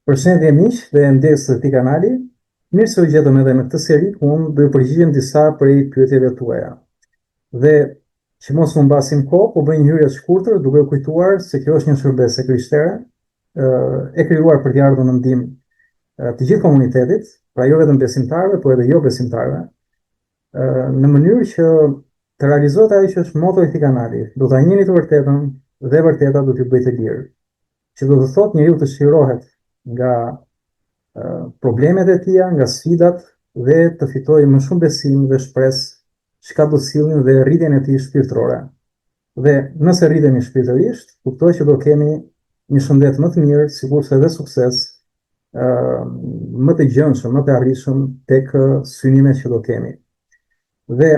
Përshëndetje miq dhe ndjes të këtij kanali. Mirë se u gjetëm edhe në këtë seri ku unë do të përgjigjem disa prej pyetjeve tuaja. Dhe që mos u mbasim kohë, po bëj një hyrje të shkurtër duke u kujtuar se kjo është një shërbes e krishtere, e krijuar për të ardhur në ndihmë të gjithë komunitetit, pra jo vetëm besimtarëve, por edhe jo besimtarëve, në mënyrë që të realizohet ajo që është moto i këtij kanali. Do ta njihni të vërtetën dhe vërteta do t'ju bëjë të lirë. Që do të thotë njeriu të shqirohet nga problemet e tija, nga sfidat dhe të fitojë më shumë besim dhe shpresë çka do sillin dhe rritjen e tij shpirtërore. Dhe nëse rritemi shpirtërisht, kuptoj që do kemi një shëndet më të mirë, sigurisht edhe sukses, më të gjendshëm, më të arritshëm tek synimet që do kemi. Dhe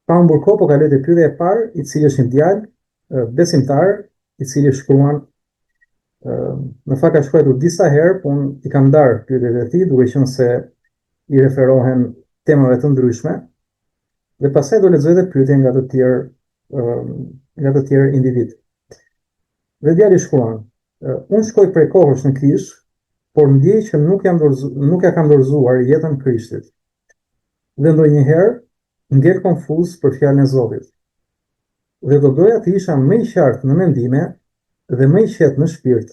pa humbur kohë, po kaloj te pyetja e parë, i cili është një djalë besimtar, i cili shkruan në fakt ka shkruar disa herë, po unë i kam ndarë pyetjet e tij, duke qenë se i referohen temave të ndryshme, dhe pastaj do lexoj edhe pyetje nga të tjerë individ. Dhe djali shkruan: unë shkoj prej kohësh në kish, por ndjej që nuk ja kam dorëzuar jetën Krishtit. Dhe ndonjëherë ngel konfuz për fjalën e Zotit. Dhe do doja të isha më i qartë në mendime dhe më i qetë në shpirt,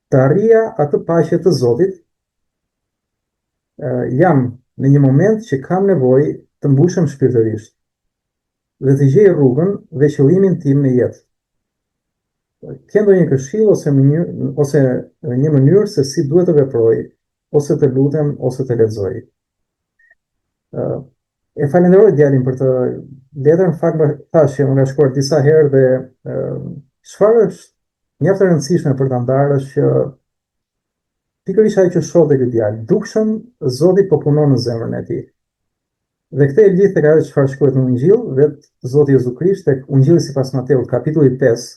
të arrija atë paqe të Zotit. Jam në një moment që kam nevojë të mbushem shpirtërisht dhe të gjej rrugën dhe qëllimin tim në jetë. Ke ndonjë këshill ose një mënyrë se si duhet të veproj, ose të lutem, ose të lexoj? E falenderoj djalin për të letër, në fakt më thash që më ka shkruar disa herë dhe çfarë është mjaft e rëndësishme për ta ndarë është që pikërisht ajo që shoh te ky djalë, dukshëm Zoti po punon në zemrën e tij. Dhe këtë e lidh tek ajo çfarë shkruhet në Ungjil, vetë Zoti Jezu Krisht tek Ungjilli sipas Mateut, kapitulli 5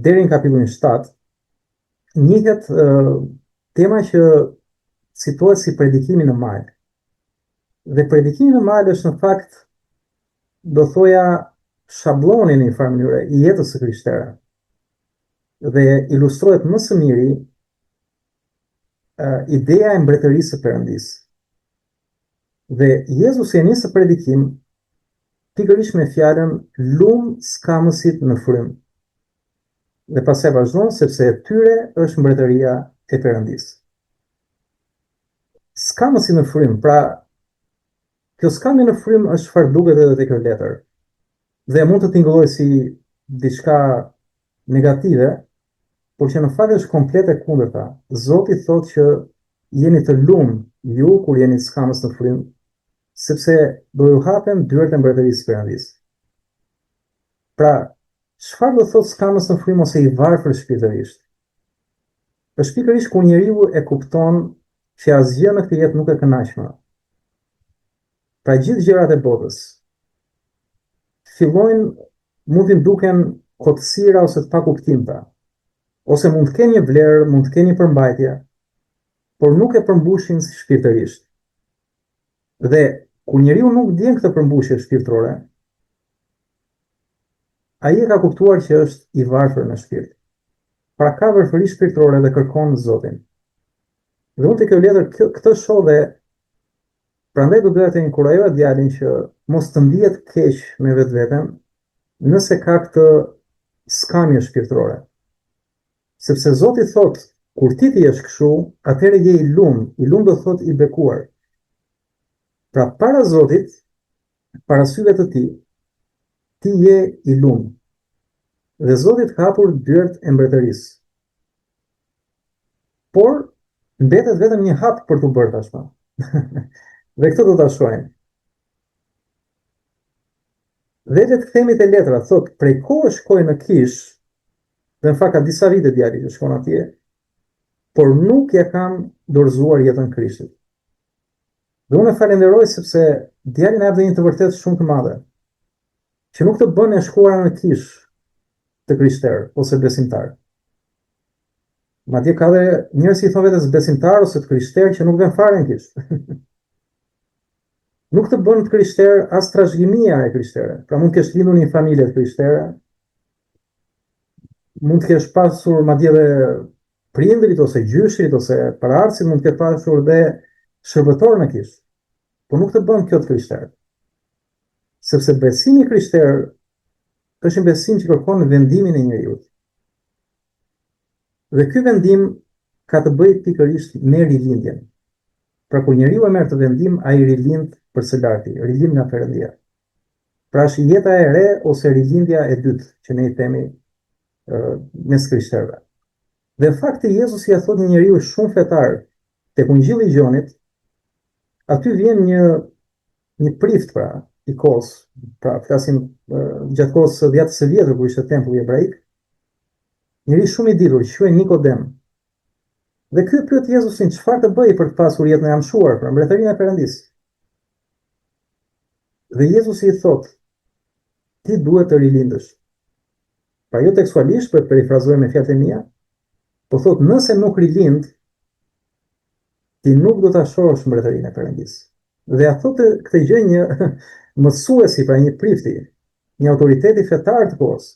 deri në kapitullin 7, njihet tema që citohet si predikimi në mal. Dhe predikimi në mal është në fakt, do thoja, shabloni në një farë mënyre i jetës së krishtere. Dhe ilustrohet më së miri ideja e mbretërisë së Perëndis. Dhe Jezus e nis predikim pikërisht me fjalën lum skamësit në frym. Dhe pastaj vazhdon sepse e tyre është mbretëria e Perëndis. Skamësi në frym, pra kjo skami në frym është çfarë duket edhe te kjo letër. Dhe mund të tingëllojë si diçka negative, por që në fakt është komplet e kundërta. Zoti thotë që jeni të lumë ju kur jeni skamës në frym, sepse do ju hapen dyert e mbretërisë së Perëndis. Pra, çfarë do thotë skamës në frym ose i varfër shpirtërisht? Është pikërisht kur njeriu e kupton që asgjë në këtë jetë nuk e kënaq më. Pra gjithë gjërat e botës mund të duken kotësira ose të pakuptimta, ose mund të kenë një vlerë, mund të kenë një përmbajtje, por nuk e përmbushin shpirtërisht. Dhe kur njeriu nuk ndjen këtë përmbushje shpirtërore, ai e ka kuptuar që është i varfër në shpirt. Pra ka varfëri shpirtërore dhe kërkon Zotin. Dhe unë të kjo letër këtë shoh dhe prandaj do doja të inkurajoj djalin që mos të ndihet keq me vetveten nëse ka këtë skamje shpirtërore. Sepse Zoti thotë, kur ti jesh kështu, atëherë je i lumë do thotë i bekuar. Pra para Zotit, para syve të tij, ti je i lumë. Dhe Zoti ka hapur dyert e mbretërisë. Por mbetet vetëm një hap për t'u bërë tashmë. Dhe këtë do ta shohim. Dhe le të themi te letra, thotë, prej kohë shkoj në kish, dhe në fakt ka disa vite djali që shkon atje, por nuk ja kam dorëzuar jetën Krishtit. Dhe unë e falenderoj sepse djali na jep një të vërtetë shumë të madhe, që nuk të bën e shkuara në kish të krishterë ose besimtar. Madje ka dhe njerëz që i thonë vetes besimtar ose të krishterë që nuk vën fare në kish. Nuk të bën të krishterë as trashëgimia e krishterë. Pra mund të kesh lindur në një familje të krishterë, mund të kesh pasur madje edhe prindrit ose gjyshrit ose paraardhësit mund të ketë pasur dhe shërbëtor në kishë, por nuk të bën kjo të krishterë. Sepse besimi krishterë është një besim që kërkon vendimin e njeriut. Dhe ky vendim ka të bëjë pikërisht me rilindjen. Pra kur njeriu e merr të vendim, ai rilind përse larti, rilind nga Perëndia. Pra është jeta e re ose rilindja e dytë që ne i themi mes krishterëve. Dhe në fakt Jezusi ia thotë një njeriu shumë fetar tek Ungjilli i Gjonit, aty vjen një prift pra i kohës, pra flasim gjatë kohës së Dhjatës së Vjetër kur ishte tempulli hebraik, njëri shumë i ditur, quhej Nikodem. Dhe ky pyet Jezusin çfarë të bëj për të pasur jetën e amshuar, për mbretërinë e Perëndisë. Dhe Jezusi i thotë, ti duhet të rilindësh. Pra jo tekstualisht, për të perifrazuar me fjalët e mia, po thotë nëse nuk rilind, ti nuk do ta shohësh mbretërinë e Perëndisë. Dhe ja thotë këtë gjë një mësuesi, pra një prifti, një autoriteti fetar të kohës.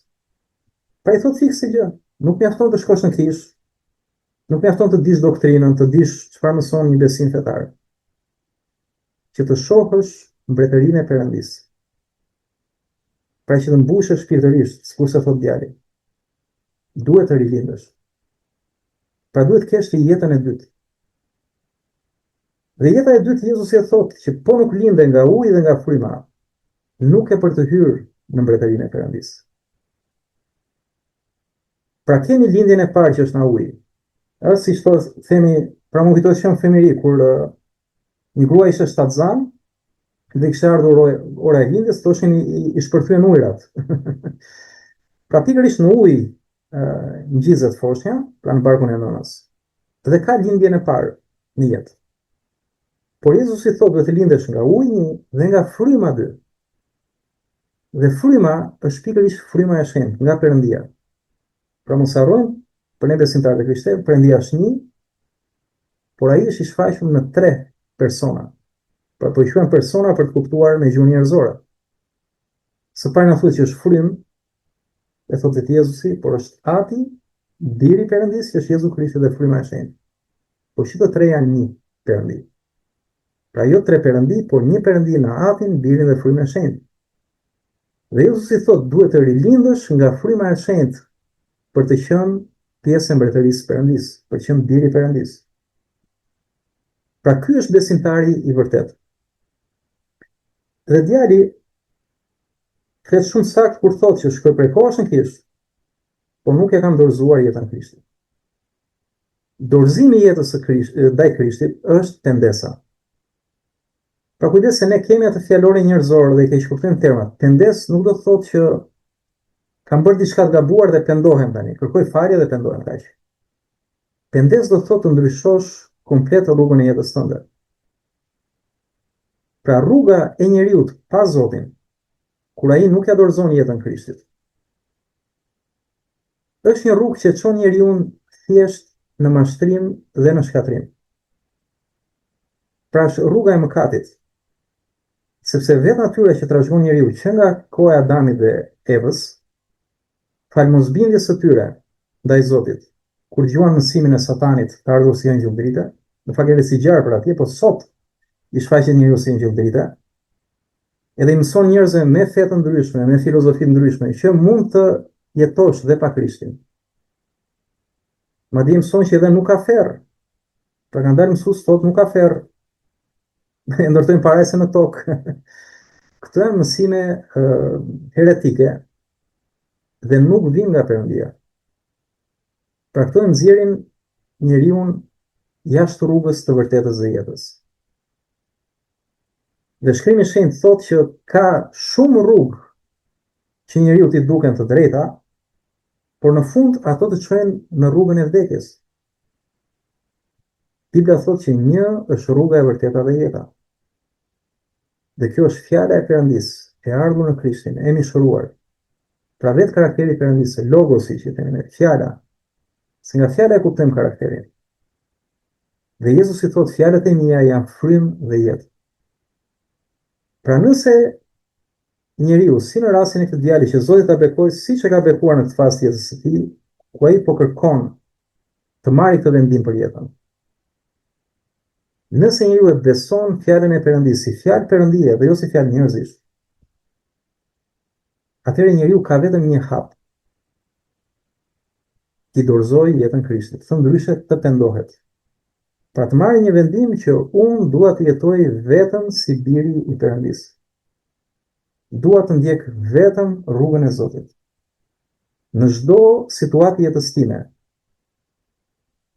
Pra i thotë fiksë gjë, nuk mjafton të shkosh në kishë, nuk mjafton të dish doktrinën, të dish çfarë mëson një besim fetar, që të shohësh mbretërinë e Perëndisë. Pra që të mbushesh shpirtërisht, sikur se thot djali. Duhet të rilindësh. Pra duhet të kesh jetën e dytë. Dhe jeta e dytë Jezusi e thotë që po nuk linde nga uji dhe nga fryma, nuk e për të hyrë në mbretërinë e Perëndisë. Pra kemi lindjen e parë që është nga uji. Është siç themi, pra më kujtohet që në femiri kur një grua ishte shtatzan dhe kishte ardhur ora e lindjes, thoshin i shpërthyen ujrat. Pra pikërisht në ujë ngjizet foshnja, pra në barkun e nënës. Dhe ka lindjen e parë në jetë. Por Jezusi thotë duhet të lindesh nga uji dhe nga fryma dy. Dhe fryma është pikërisht fryma e shenjtë nga Perëndia. Pra mos harrojmë, për ne besimtarët e Krishtit, Perëndia është një, por ai është i shfaqur në 3 persona. Pra po i quajmë persona për të kuptuar me gjuhën njerëzore. Së pari na thuhet që është frym, e thotë Jezusi, por është Ati, Biri i Perëndisë, që është Jezu Krishti dhe fryma e shenjtë. Po që të 3 janë një Perëndi. Pra jo 3 Perëndi, por një Perëndi në Atin, Birin dhe frymën e shenjtë. Dhe Jezusi thotë duhet të rilindësh nga fryma e shenjtë për të qenë pjesë e mbretërisë së Perëndisë, për të qenë biri i Perëndisë. Pra ky është besimtari i vërtet. Dhe djali flet shumë saktë kur thotë që shkëprekohesh në Krisht, por nuk e kam dorëzuar jetën Krishtit. Dorëzimi i jetës së Krishtit ndaj Krishtit është tendesa. Pra kujdes se ne kemi atë fjalore njerëzore dhe i keq kuptojmë termat. Tendes nuk do të thotë që kam bërë diçka të gabuar dhe pendohem tani, kërkoj falje dhe pendohem kaq. Tendes do të thotë të ndryshosh komplet rrugën e jetës tënde. Pra rruga e njeriut pa Zotin, kur ai nuk ja dorëzon jetën Krishtit, është një rrugë që çon njeriu thjesht në mashtrim dhe në shkatrim. Pra është rruga e mëkatit. Sepse vetë natyra që trashëgon njeriu që nga koha e Adamit dhe Evës, fal mosbindjes së tyre ndaj Zotit, kur dëgjuan mësimin e Satanit të ardhur si angjëll drite, në fakt edhe si gjarë për atje, po sot i shfaqet njeriu si angjëll drite, edhe i mëson njerëzve me fe të ndryshme, me filozofi të ndryshme, që mund të jetosh dhe pa Krishtin. Madje mëson që edhe nuk ka ferr. Pra kanë dalë mësues thotë nuk ka ferr. E ndërtojnë parajse në tokë. Këto janë mësime heretike dhe nuk vijnë nga Perëndia. Pra këto nxjerrin njeriu jashtë rrugës të vërtetës së jetës. Dhe Shkrimi i Shenjtë thotë që ka shumë rrugë që njeriu t'i duken të drejta, por në fund ato të çojnë në rrugën e vdekjes. Bibla thotë që një është rruga e vërteta dhe jeta. Dhe kjo është fjala e Perëndisë, e ardhur në Krishtin, e mishëruar. Pra vetë karakteri i Perëndisë, logosi që themi ne, fjala, se nga fjala e kuptojmë karakterin. Dhe Jezusi thotë fjalët e mia janë frymë dhe jetë. Pra nëse njeriu, si në rastin e këtij djali që Zoti ta bekoi siç e ka bekuar në këtë fazë jetës së tij, ku ai po kërkon të marrë këtë vendim për jetën. Nëse njeriu e beson fjalën e Perëndisë si fjalë perëndie dhe jo si fjalë njerëzish, atëherë njeriu ka vetëm një hap, t'i dorëzojë jetën Krishtit, së ndryshe të pendohet. Pra të marrë një vendim që unë dua të jetoj vetëm si biri i Perëndisë. Dua të ndjek vetëm rrugën e Zotit. Në çdo situatë jetës time,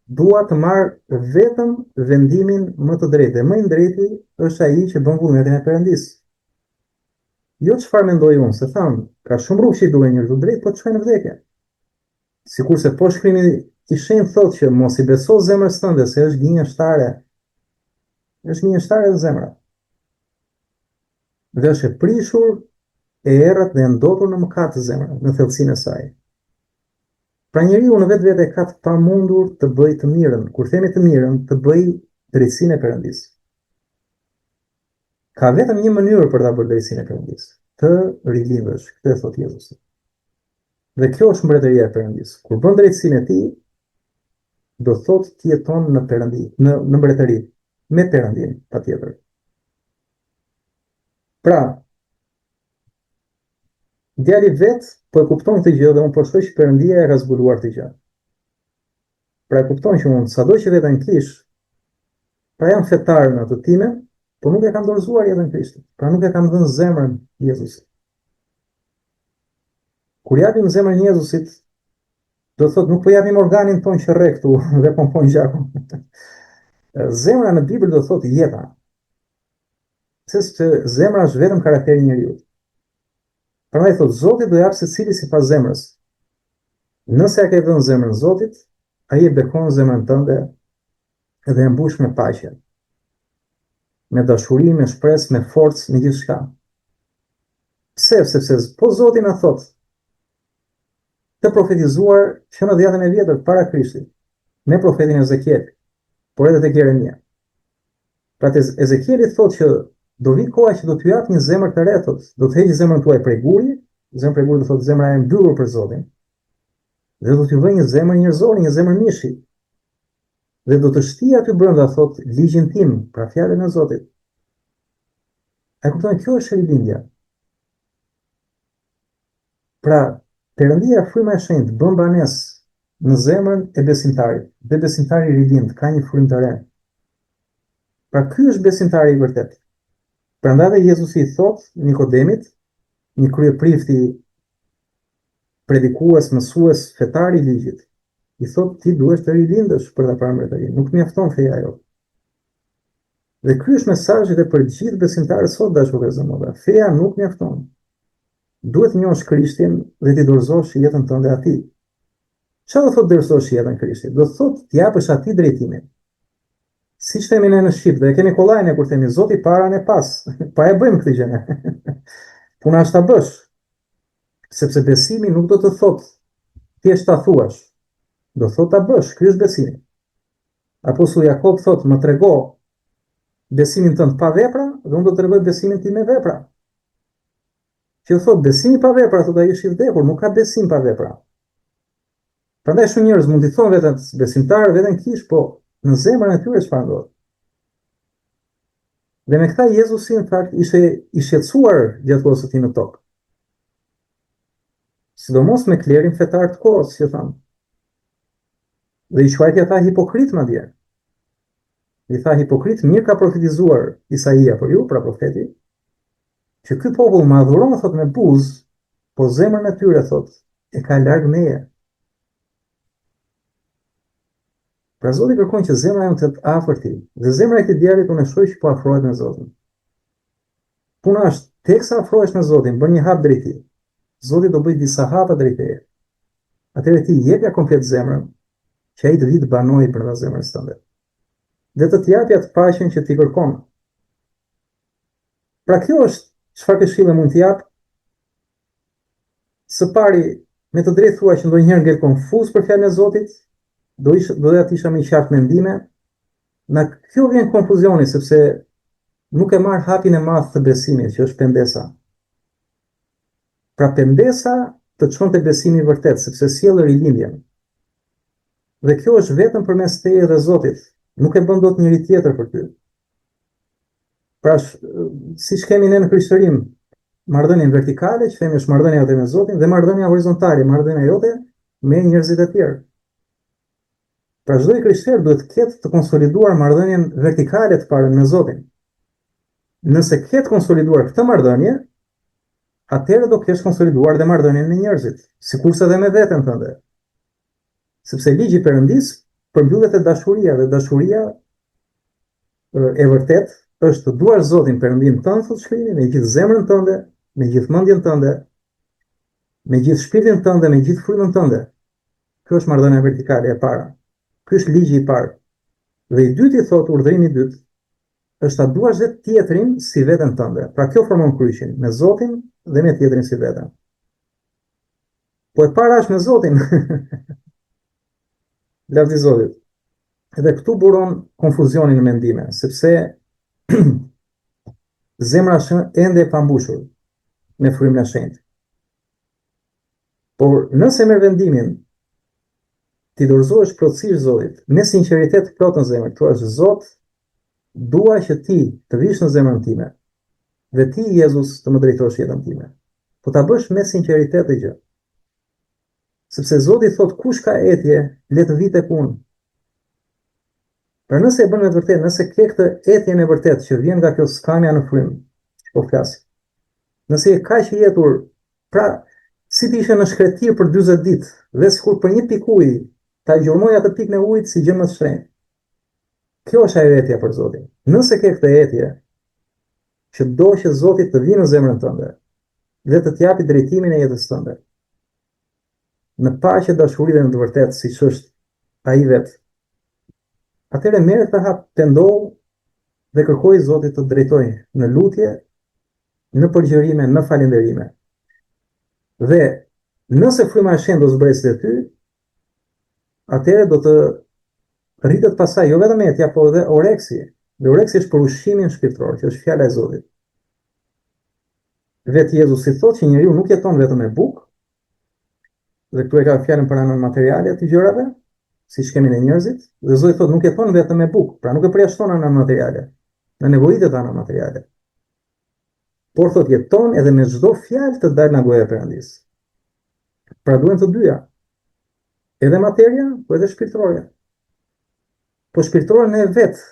dua të marr vetëm vendimin më të drejtë. Dhe më i drejti është ai që bën vullnetin e Perëndisë. Jo çfarë mendoj unë, se tham, ka shumë rrugë që i duhen njerëzit drejt, po të shkojnë në vdekje. Sikurse po shkrimi i shenjtë thotë që mos i beso zemrës tënde se është gënjeshtare. Është gënjeshtare e zemra. Dhe është e prishur, e errët dhe e ndotur në mëkat zemra, në thellësinë e saj. Pra njeriu në vetvete ka të pamundur të bëjë të mirën. Kur themi të mirën, të bëjë drejtsinë e Perëndisë. Ka vetëm një mënyrë për ta bërë drejtsinë e Perëndisë, të rilindësh, këtë thot Jezusi. Dhe kjo është mbretëria e Perëndisë. Kur bën drejtsinë e tij, do thotë ti jeton në Perëndi, në mbretëri, me Perëndin, patjetër. Pra, djali vet po e kupton këtë gjë dhe unë po shkoj që Perëndia e ka zbuluar këtë gjë. Pra e kupton që unë sado që veten kish, pra jam fetar në atë time, po nuk e kam dorëzuar jetën Krishtit. Pra nuk e kam dhënë zemrën Jezusit. Kur japim zemrën Jezusit, do thotë nuk po japim organin ton që rre këtu dhe pompon gjakun. Zemra në Bibël do thotë jeta. Se zemra është vetëm karakteri i njeriu. Prandaj thotë Zoti do jap secili sipas zemrës. Nëse ja ke dhënë zemrën Zotit, ai e bekon zemrën tënde dhe e mbush me paqe, me dashuri, me shpresë, me forcë, me gjithçka. Pse? Sepse po Zoti na thotë të profetizuar që në dhjetën e vjetër para Krishtit, me profetin Ezekiel, por edhe tek Jeremia. Pra Ezekieli thotë që do vi koha që do t'ju jap një zemër të re, do të heqë zemrën tuaj prej guri, zemra prej guri do thotë zemra e mbyllur për Zotin, dhe do t'ju vë një zemër njerëzore, një zemër mishi. Dhe do të shtij aty brenda, thotë, ligjin tim, pra fjalën e Zotit. A kupton, kjo është rilindja. Pra, Perëndia fryma e shenjtë bën banesë në zemrën e besimtarit, dhe besimtari rilind, ka një frymë të re. Pra ky është besimtari i vërtet. Prandaj dhe Jezusi i thot Nikodemit, një kryeprifti predikues, mësues, fetar i ligjit, i thot ti duhet të rilindësh për ta parë mbretërinë, nuk mjafton feja jote. Dhe ky është mesazhi dhe për gjithë besimtarët sot dashur të zemrave. Feja nuk mjafton. Duhet njohësh Krishtin dhe ti dorëzosh jetën tënde atij. Çfarë do thotë dorëzosh jetën Krishtit? Do thotë t'i japësh atij drejtimin. Siç themi ne në Shqip, dhe e keni kollajën kur themi Zoti para ne pas. Pa e bëjmë këtë gjë ne. Puna është ta bësh. Sepse besimi nuk do të thotë thjesht ta thuash. Do thotë ta bësh, ky është besimi. Apostulli Jakob thotë, më trego besimin tënd pa vepra, dhe unë do të tregoj besimin tim me vepra. Që thot besimi pa vepra, thot ai është i vdekur, nuk ka besim pa vepra. Prandaj shumë njerëz mund t'i thonë veten besimtar, veten kish, po në zemrën e tyre çfarë ndodh? Dhe me këta Jezusi në fakt ishte i shqetësuar gjatë kohës së tij në tokë. Sidomos me klerin fetar të kohës, që thamë. Dhe i quajti ata hipokrit madje. I tha hipokrit, mirë ka profetizuar Isaia për ju, pra profeti, që ky popull më adhuron, thot, me buzë, po zemrën e tyre, thot, e ka larg meje. Pra Zoti kërkon që zemra jote të afër tij, dhe zemra e këtij djalit unë e shoh që po afrohet me Zotin. Puna është, teksa afrohesh me Zotin, bën një hap drejt tij. Zoti do bëj disa hapa drejt teje. Atëherë ti jepja komplet zemrën, që ai të vi të banojë brenda zemrës tënde. Dhe të t'japja atë paqen që ti kërkon. Pra kjo është çfarë këshille mund t'i jap? Së pari, me të drejtë thua që ndonjëherë ngel konfuz për fjalën e Zotit, do ja isha me qartë mendime. Në kjo vjen konfuzioni, sepse nuk e marr hapin e madh të besimit, që është pembesa. Pra pembesa të çon te besimi i vërtet, sepse sjell rilindjen. Dhe kjo është vetëm përmes teje dhe Zotit. Nuk e bën dot njëri tjetër për ty. Pra, siç kemi ne në Krishterrim, marrëdhënien vertikale, që themi është marrëdhënia jote me Zotin, dhe marrëdhënia horizontale, marrëdhënia jote me njerëzit e tjerë. Pra çdo i krishter duhet të ketë të konsoliduar marrëdhënien vertikale të parën me Zotin. Nëse ketë konsoliduar këtë marrëdhënie, atëherë do kesh konsoliduar dhe marrëdhënien me njerëzit, sikurse edhe me veten tënde. Sepse ligji i Perëndis përmbyllet te dashuria, dhe dashuria e vërtet është të duar Zotin Perëndin tënd, thotë shkrimi, me gjithë zemrën tënde, me gjithë mendjen tënde, me gjithë shpirtin tënde, me gjithë frymën tënde. Kjo është marrëdhënia vertikale e para. Ky është ligji i parë. Dhe i dyti thotë, urdhërimi i dytë, është ta duash vetë tjetrin si veten tënde. Pra kjo formon kryqin, me Zotin dhe me tjetrin si veten. Po e para është me Zotin. Lavdi Zotit. Edhe këtu buron konfuzionin në mendime, sepse zemra është ende e pambushur me frymën e shenjtë. Por nëse merr vendimin ti dorëzohesh plotësisht Zotit, me sinqeritet plot në zemër, thua Zot, dua që ti të vish në zemrën time, dhe ti, Jezus, të më drejtosh jetën time. Po ta bësh me sinqeritet dhe gjë. Sepse Zoti thot, kush ka etje, le të vi tek unë. Pra nëse e bën me të vërtet, nëse ke këtë etjen e vërtet që vjen nga kjo skamja në frymë, që po flas. Nëse e kaq i jetur, pra si ti ishe në shkretir për 40 ditë, dhe sikur për një pikë uji, ta gjurmoj atë pikën e ujit si gjë më të shtrenjtë. Kjo është ajo etja për Zotin. Nëse ke këtë etje, që do që Zoti të vinë në zemrën tënde dhe të t'japi drejtimin e jetës tënde, në paqe, dashuri dhe në të vërtetë, siç është ai vetë, atëherë merr të hap, pendohu dhe kërkoj Zotit të drejtojë në lutje, në përgjërime, në falënderime. Dhe nëse fryma e shenjtë do zbresë dhe ty, atëherë do të rritet pasaj, jo vetëm etja, po edhe oreksi. Dhe oreksi është për ushqimin shpirtëror, që është fjala e Zotit. Vetë Jezusi thotë që njeriu nuk jeton vetëm me bukë, dhe këtu e ka fjalën për anën materiale të gjërave, siç kemi ne njerëzit, dhe Zoti thotë nuk jeton vetëm me bukë, pra nuk e përjashton anën materiale, në nevojitet e anën materiale. Por thotë jeton edhe me çdo fjalë të dalë nga goja e Perëndis. Pra duhen të dyja. Edhe materia, po edhe shpirtërorja. Po shpirtërorja ne vetë,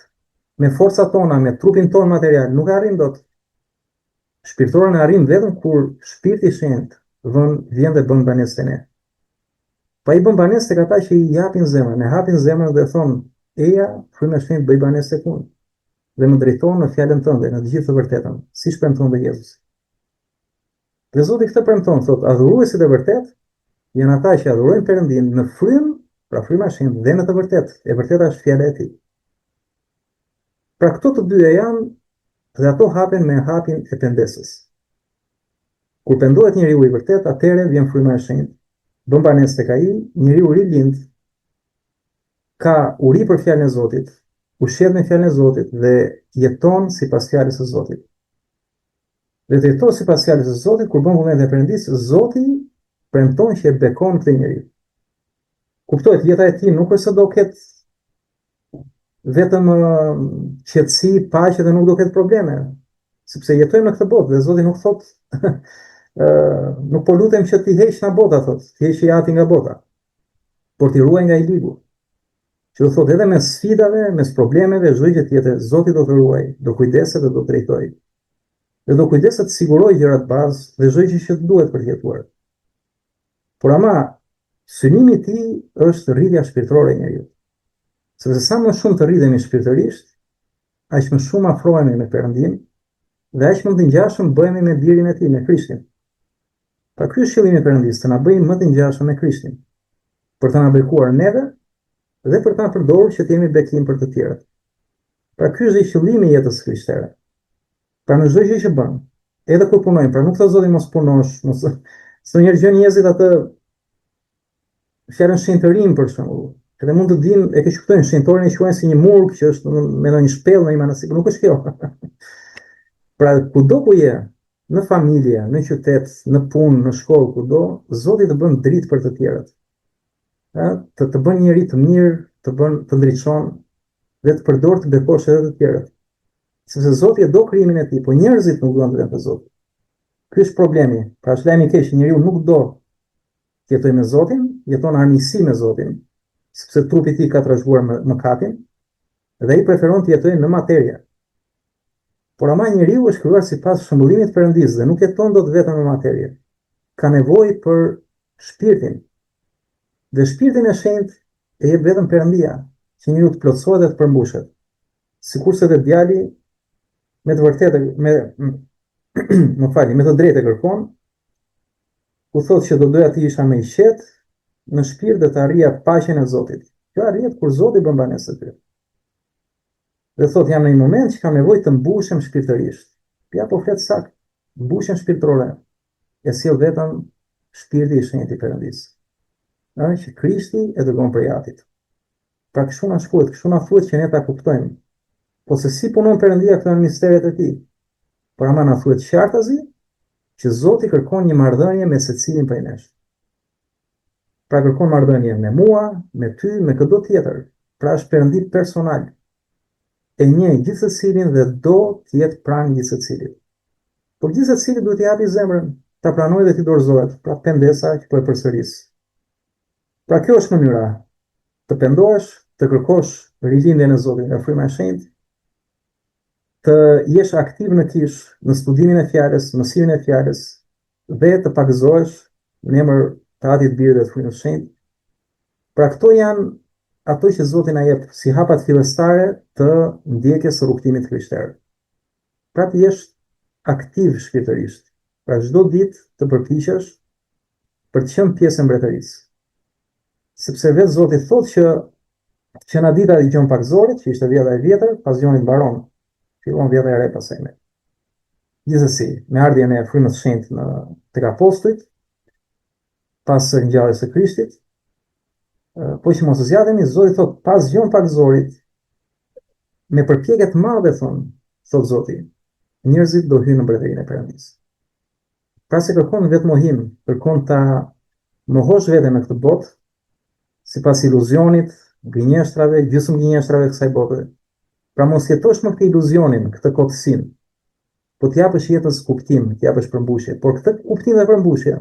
me forcat tona, me trupin ton material, nuk e arrim dot. Shpirtërorja ne arrim vetëm kur Shpirti i Shenjtë vjen dhe bën banesë te ne. Pa i bën banesë tek ata që i japin zemrën, e hapin zemrën dhe thonë, eja, fryma e Shenjtë bëj banesë tek unë, dhe më drejton në fjalën tënde, në të gjithë të vërtetën, siç premton dhe Jezusi. Dhe Zoti këtë premton, thotë, adhuruesit e vërtet janë ata që adhurojnë Perëndin në frymë, pra fryma e Shenjtë dhe në të vërtetë. E vërteta është fjala e Tij. Pra këto të dyja janë, dhe ato hapen me hapjen e pendesës. Kur pendohet njeriu i vërtet, atëherë vjen fryma e Shenjtë, bën banesë tek ai, njeriu rilind, ka uri për fjalën e Zotit, ushqet me fjalën e Zotit dhe jeton sipas fjalës së Zotit. Dhe të jeton sipas fjalës së Zotit, kur bën vullnetin e Perëndis, Zoti premton që e bekon këtë njeriu. Kuptohet, jeta e tij nuk është se do ketë vetëm qetësi, paqe dhe nuk do ketë probleme, sepse jetojmë në këtë botë dhe Zoti nuk thotë nuk po lutem që ti heq nga bota, thotë, ti heq jati nga bota, por ti ruaj nga i ligu. Që do thotë edhe mes sfidave, mes problemeve, çdo gjë tjetër, Zoti do të ruaj, do kujdeset dhe do të drejtojë. Dhe do kujdeset të sigurojë gjërat bazë dhe çdo gjë që duhet për të jetuar. Por ama synimi i tij është rritja shpirtërore e njeriu. Sepse sa më shumë të rritemi shpirtërisht, aq më shumë afrohemi me Perëndin dhe aq më të ngjashëm bëhemi me birin e tij, me Krishtin. Pra ky është qëllimi i Perëndis, të na bëjë më të ngjashëm me Krishtin, për të na bekuar neve dhe për ta përdorur që të jemi bekim për të tjerët. Pra ky është qëllimi i jetës krishtere. Pra në çdo gjë që bën, edhe kur punojmë, pra nuk thotë Zoti mos punosh, mos ndonjëherë gjën njerëzit atë fjalën shenjtërim për shembull. Edhe mund të dinë, e ke kuptojnë, shenjtorin e quajnë si një murg që është me ndonjë shpellë, në një manasi, por nuk është kjo. Pra kudo ku je, në familje, në qytet, në punë, në shkollë, kudo, Zoti të bën dritë për të tjerët. të bën njëri të mirë, të ndriçon dhe të përdor të bekosh edhe të tjerët. Sepse Zoti e do krijimin e tij, po njerëzit nuk duan të jenë të Zotit. Ky është problemi. Pra është lajmi i keq, njeriu nuk do të jetojë me Zotin, jeton armiqësi me Zotin, sepse trupi i tij ka trashëguar mëkatin dhe ai preferon të jetojë në materie. Por ama njeriu është krijuar sipas shëmbullimit të Perëndisë dhe nuk jeton dot vetëm në materie. Ka nevojë për shpirtin. Dhe shpirtin e shenjtë e jep vetëm Perëndia, që njeriu të plotësohet dhe të përmbushet. Sikurse dhe djali me të vërtetë me të drejtë kërkon, ku thotë që do doja të isha më i qetë në shpirt dhe të arrija paqen e Zotit. Kjo arrihet kur Zoti bën banesë ty. Dhe thotë jam në një moment që kam nevojë të mbushem shpirtërisht. Ja po flet saktë, mbushen shpirtërore. E sjell vetëm shpirti i shenjtë i Perëndisë. Që Krishti e dërgon për jatit. Pra kështu na shkruhet, kështu na thuhet që ne ta kuptojmë. Po se si punon Perëndia këto në misteret e tij. Por ama na thuhet qartazi që Zoti kërkon një marrëdhënie me secilin prej nesh. Pra kërkon marrëdhënie me mua, me ty, me çdo tjetër. Pra është Perëndi personal. E njeh gjithsecilin dhe do të jetë pranë gjithsecilit. Por gjithsecili duhet t'i japi zemrën, ta pranojë dhe t'i dorëzohet, pra pendesa që po e përsëris. Pra kjo është mënyra. Të pendohesh, të kërkosh rilindjen e Zotit nga fryma e shenjtë, të jesh aktiv në kish, në studimin e fjalës, mësimin e fjalës dhe të pagëzohesh në emër të Atit, Birit dhe të Frymës së Shenjtë. Pra këto janë ato që Zoti na jep si hapat fillestare të ndjekjes së rrugtimit krishterë. Pra të jesh aktiv shpirtërisht. Pra çdo ditë të përpiqesh për të qenë pjesë e mbretërisë. Sepse vetë Zoti thotë që në dita e Gjon Pakzorit, që ishte vjeta e vjetër, pas Gjonit mbaron, fillon vjeta e re pasaj me. Gjithsesi, me ardhjen e Frymës së Shenjtë tek apostujt, pas ngjalljes së Krishtit, po që mos zgjatemi, Zoti thot pas Gjon Pakzorit, me përpjekje të madhe thot Zoti, njerëzit do hyjnë në mbretërinë e Perëndisë. Pra se kërkon vetë mohim, kërkon ta mohosh veten në këtë botë, sipas iluzionit, gënjeshtrave, gjysmë gënjeshtrave të kësaj bote. Pra mos jetosh më këtë iluzionin, këtë kotësin, po t'japësh jetës kuptim, t'japësh përmbushje, por këtë kuptim dhe përmbushje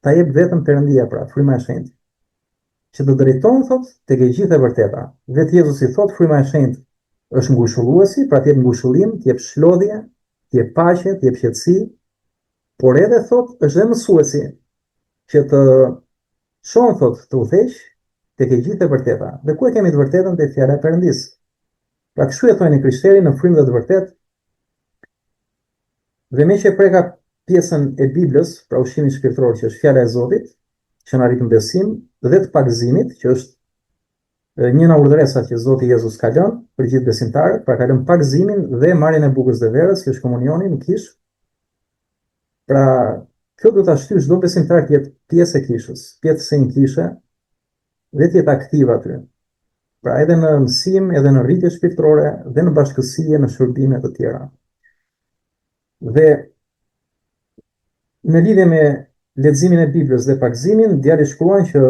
ta jep vetëm Perëndia, pra fryma e shenjtë. Që të drejton, thot, tek e gjithë e vërteta. Vetë Jezusi thot, fryma e shenjtë është ngushëlluesi, pra t'jep ngushëllim, t'jep shlodhje, t'jep paqe, t'jep qetësi, por edhe thot, është dhe mësuesi, që të shon, thot, të udhëheq tek e gjithë e vërteta. Dhe ku e kemi të vërtetën tek fjala e Perëndisë. Pra kështu jetojnë krishterët në frymë dhe të vërtetë. Dhe me që preka pjesën e Biblës, pra ushqimin shpirtëror që është fjala e Zotit, që na rrit në besim, dhe të pagëzimit, që është një nga urdhëresat që Zoti Jezus ka lënë për gjithë besimtarët, pra ka lënë pagëzimin dhe marrjen e bukës dhe verës, që është komunioni në kish. Pra kjo do ta shtyjë çdo besimtar të jetë pjesë e kishës, pjesë e një kishe, dhe të jetë aktiv aty. Pra edhe në mësim, edhe në rritje shpirtërore, dhe në bashkësie, në shërbime të tjera. Dhe në lidhje me leximin e Biblës dhe pagëzimin, djali shkruan që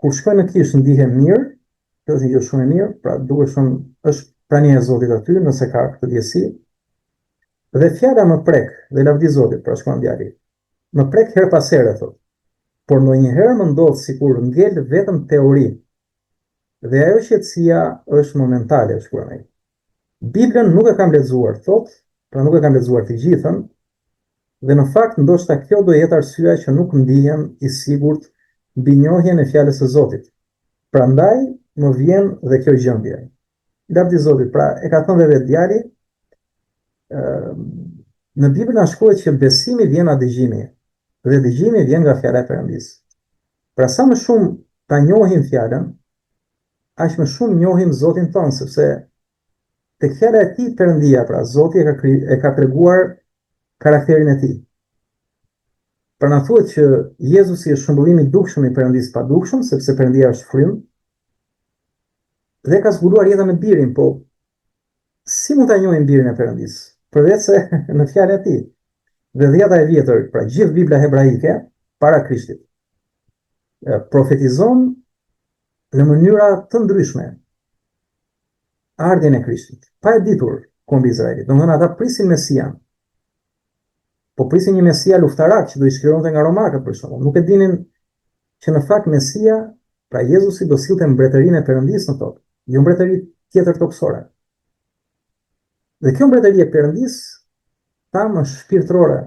kur shkojnë në kishë ndihen mirë, kjo është një gjë shumë e mirë, pra duhet shumë është prania e Zotit aty, nëse ka këtë ndjesi. Dhe fjala më prek, dhe lavdi Zotit, pra shkruan djali, më prek her pas here, thotë. Por ndonjëherë më ndodh sikur ngel vetëm teori. Dhe ajo qetësia është momentale, shkruan ai. Biblën nuk e kam lexuar, thotë, pra nuk e kam lexuar të gjithën, dhe në fakt ndoshta kjo do jetë arsyeja që nuk ndihem i sigurt mbi njohjen e fjalës së Zotit. Prandaj më vjen dhe kjo gjendje. Lavdi Zotit, pra e ka thënë vetë djali, në Bibël na shkruhet që besimi vjen nga dëgjimi, dhe dëgjimi vjen nga fjala e Perëndisë. Pra sa më shumë ta njohim fjalën, aq më shumë njohim Zotin tonë, sepse tek fjala e tij Perëndia, pra Zoti e ka treguar karakterin e tij. Pra na thuhet që Jezusi është shëmbullimi i dukshëm i Perëndisë pa dukshëm, sepse Perëndia është frymë, dhe ka zbuluar jetën me birin, po si mund ta njohim birin e Perëndisë? Përveç se në fjalën e tij. Dhe dhjeta e vjetër, pra gjithë Bibla hebraike para Krishtit, profetizon në mënyra të ndryshme ardhjen e Krishtit, pa e ditur kombi Izraelit. Domethënë ata prisin Mesian, po prisin një Mesia luftarak që do i shkronte nga romakët për shembull. Nuk e dinin që në fakt Mesia, pra Jezusi, do sillte mbretërinë e Perëndisë në tokë, jo mbretëri tjetër tokësore. Dhe kjo mbretëri e Perëndisë tamë është shpirtërore,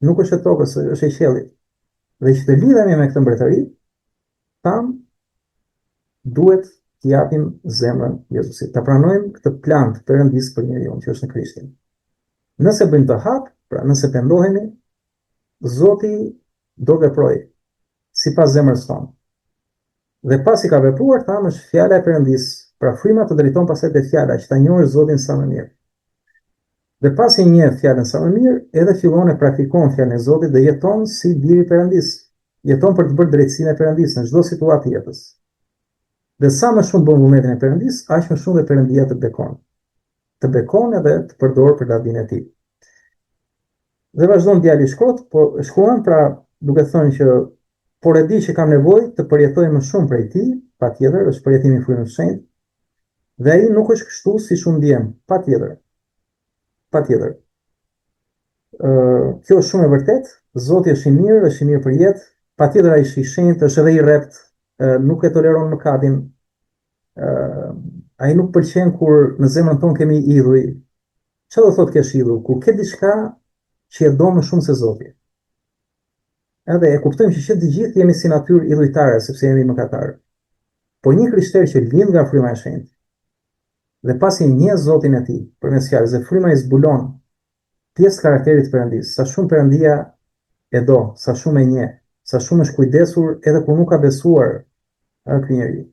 nuk është e tokës, është e qiellit. Dhe që të lidhemi me këtë mbretëri, tamë duhet t'i japim zemrën Jezusit, ta pranojmë këtë plan të Perëndisë për njeriu që është në Krishtin. Nëse bëjmë të hap, pra nëse pendohemi, Zoti do veprojë sipas zemrës tonë. Dhe pasi ka vepruar, thamë është fjala e Perëndisë, pra fryma të drejton pastaj te fjala që ta njohësh Zotin sa më mirë. Dhe pasi njeh fjalën sa më mirë, edhe fillon e praktikon fjalën e Zotit dhe jeton si biri i Perëndisë. Jeton për të bërë drejtsinë e Perëndisë në çdo situatë jetës. Dhe sa më shumë bën vullnetin e Perëndisë, aq më shumë dhe Perëndia të bekon. Të bekon edhe të përdor për lavdinë e tij. Dhe vazhdon djali shkurt, po shkruan pra duke thënë që por e di që kam nevojë të përjetoj më shumë prej tij, patjetër, është përjetimi i frymës së shenjtë. Dhe ai nuk është kështu siç u ndjem, patjetër. Patjetër. Kjo është shumë e vërtetë, Zoti është i mirë për jetë, patjetër ai është i shenjtë, është edhe i rrept, nuk e toleron mëkatin. Ai nuk pëlqen kur në zemrën tonë kemi idhuj. Çfarë do thotë kesh idhuj? Kur ke diçka që e do më shumë se Zoti. Edhe e kuptojmë që të gjithë jemi si natyrë idhujtare, sepse jemi mëkatarë. Po një krishter që lind nga fryma e shenjtë, dhe pasi njeh Zotin e tij përmes fjalës dhe fryma i zbulon pjesë karakterit të Perëndisë, sa shumë Perëndia e do, sa shumë e njeh, sa shumë është kujdesur edhe kur nuk ka besuar ky njeri.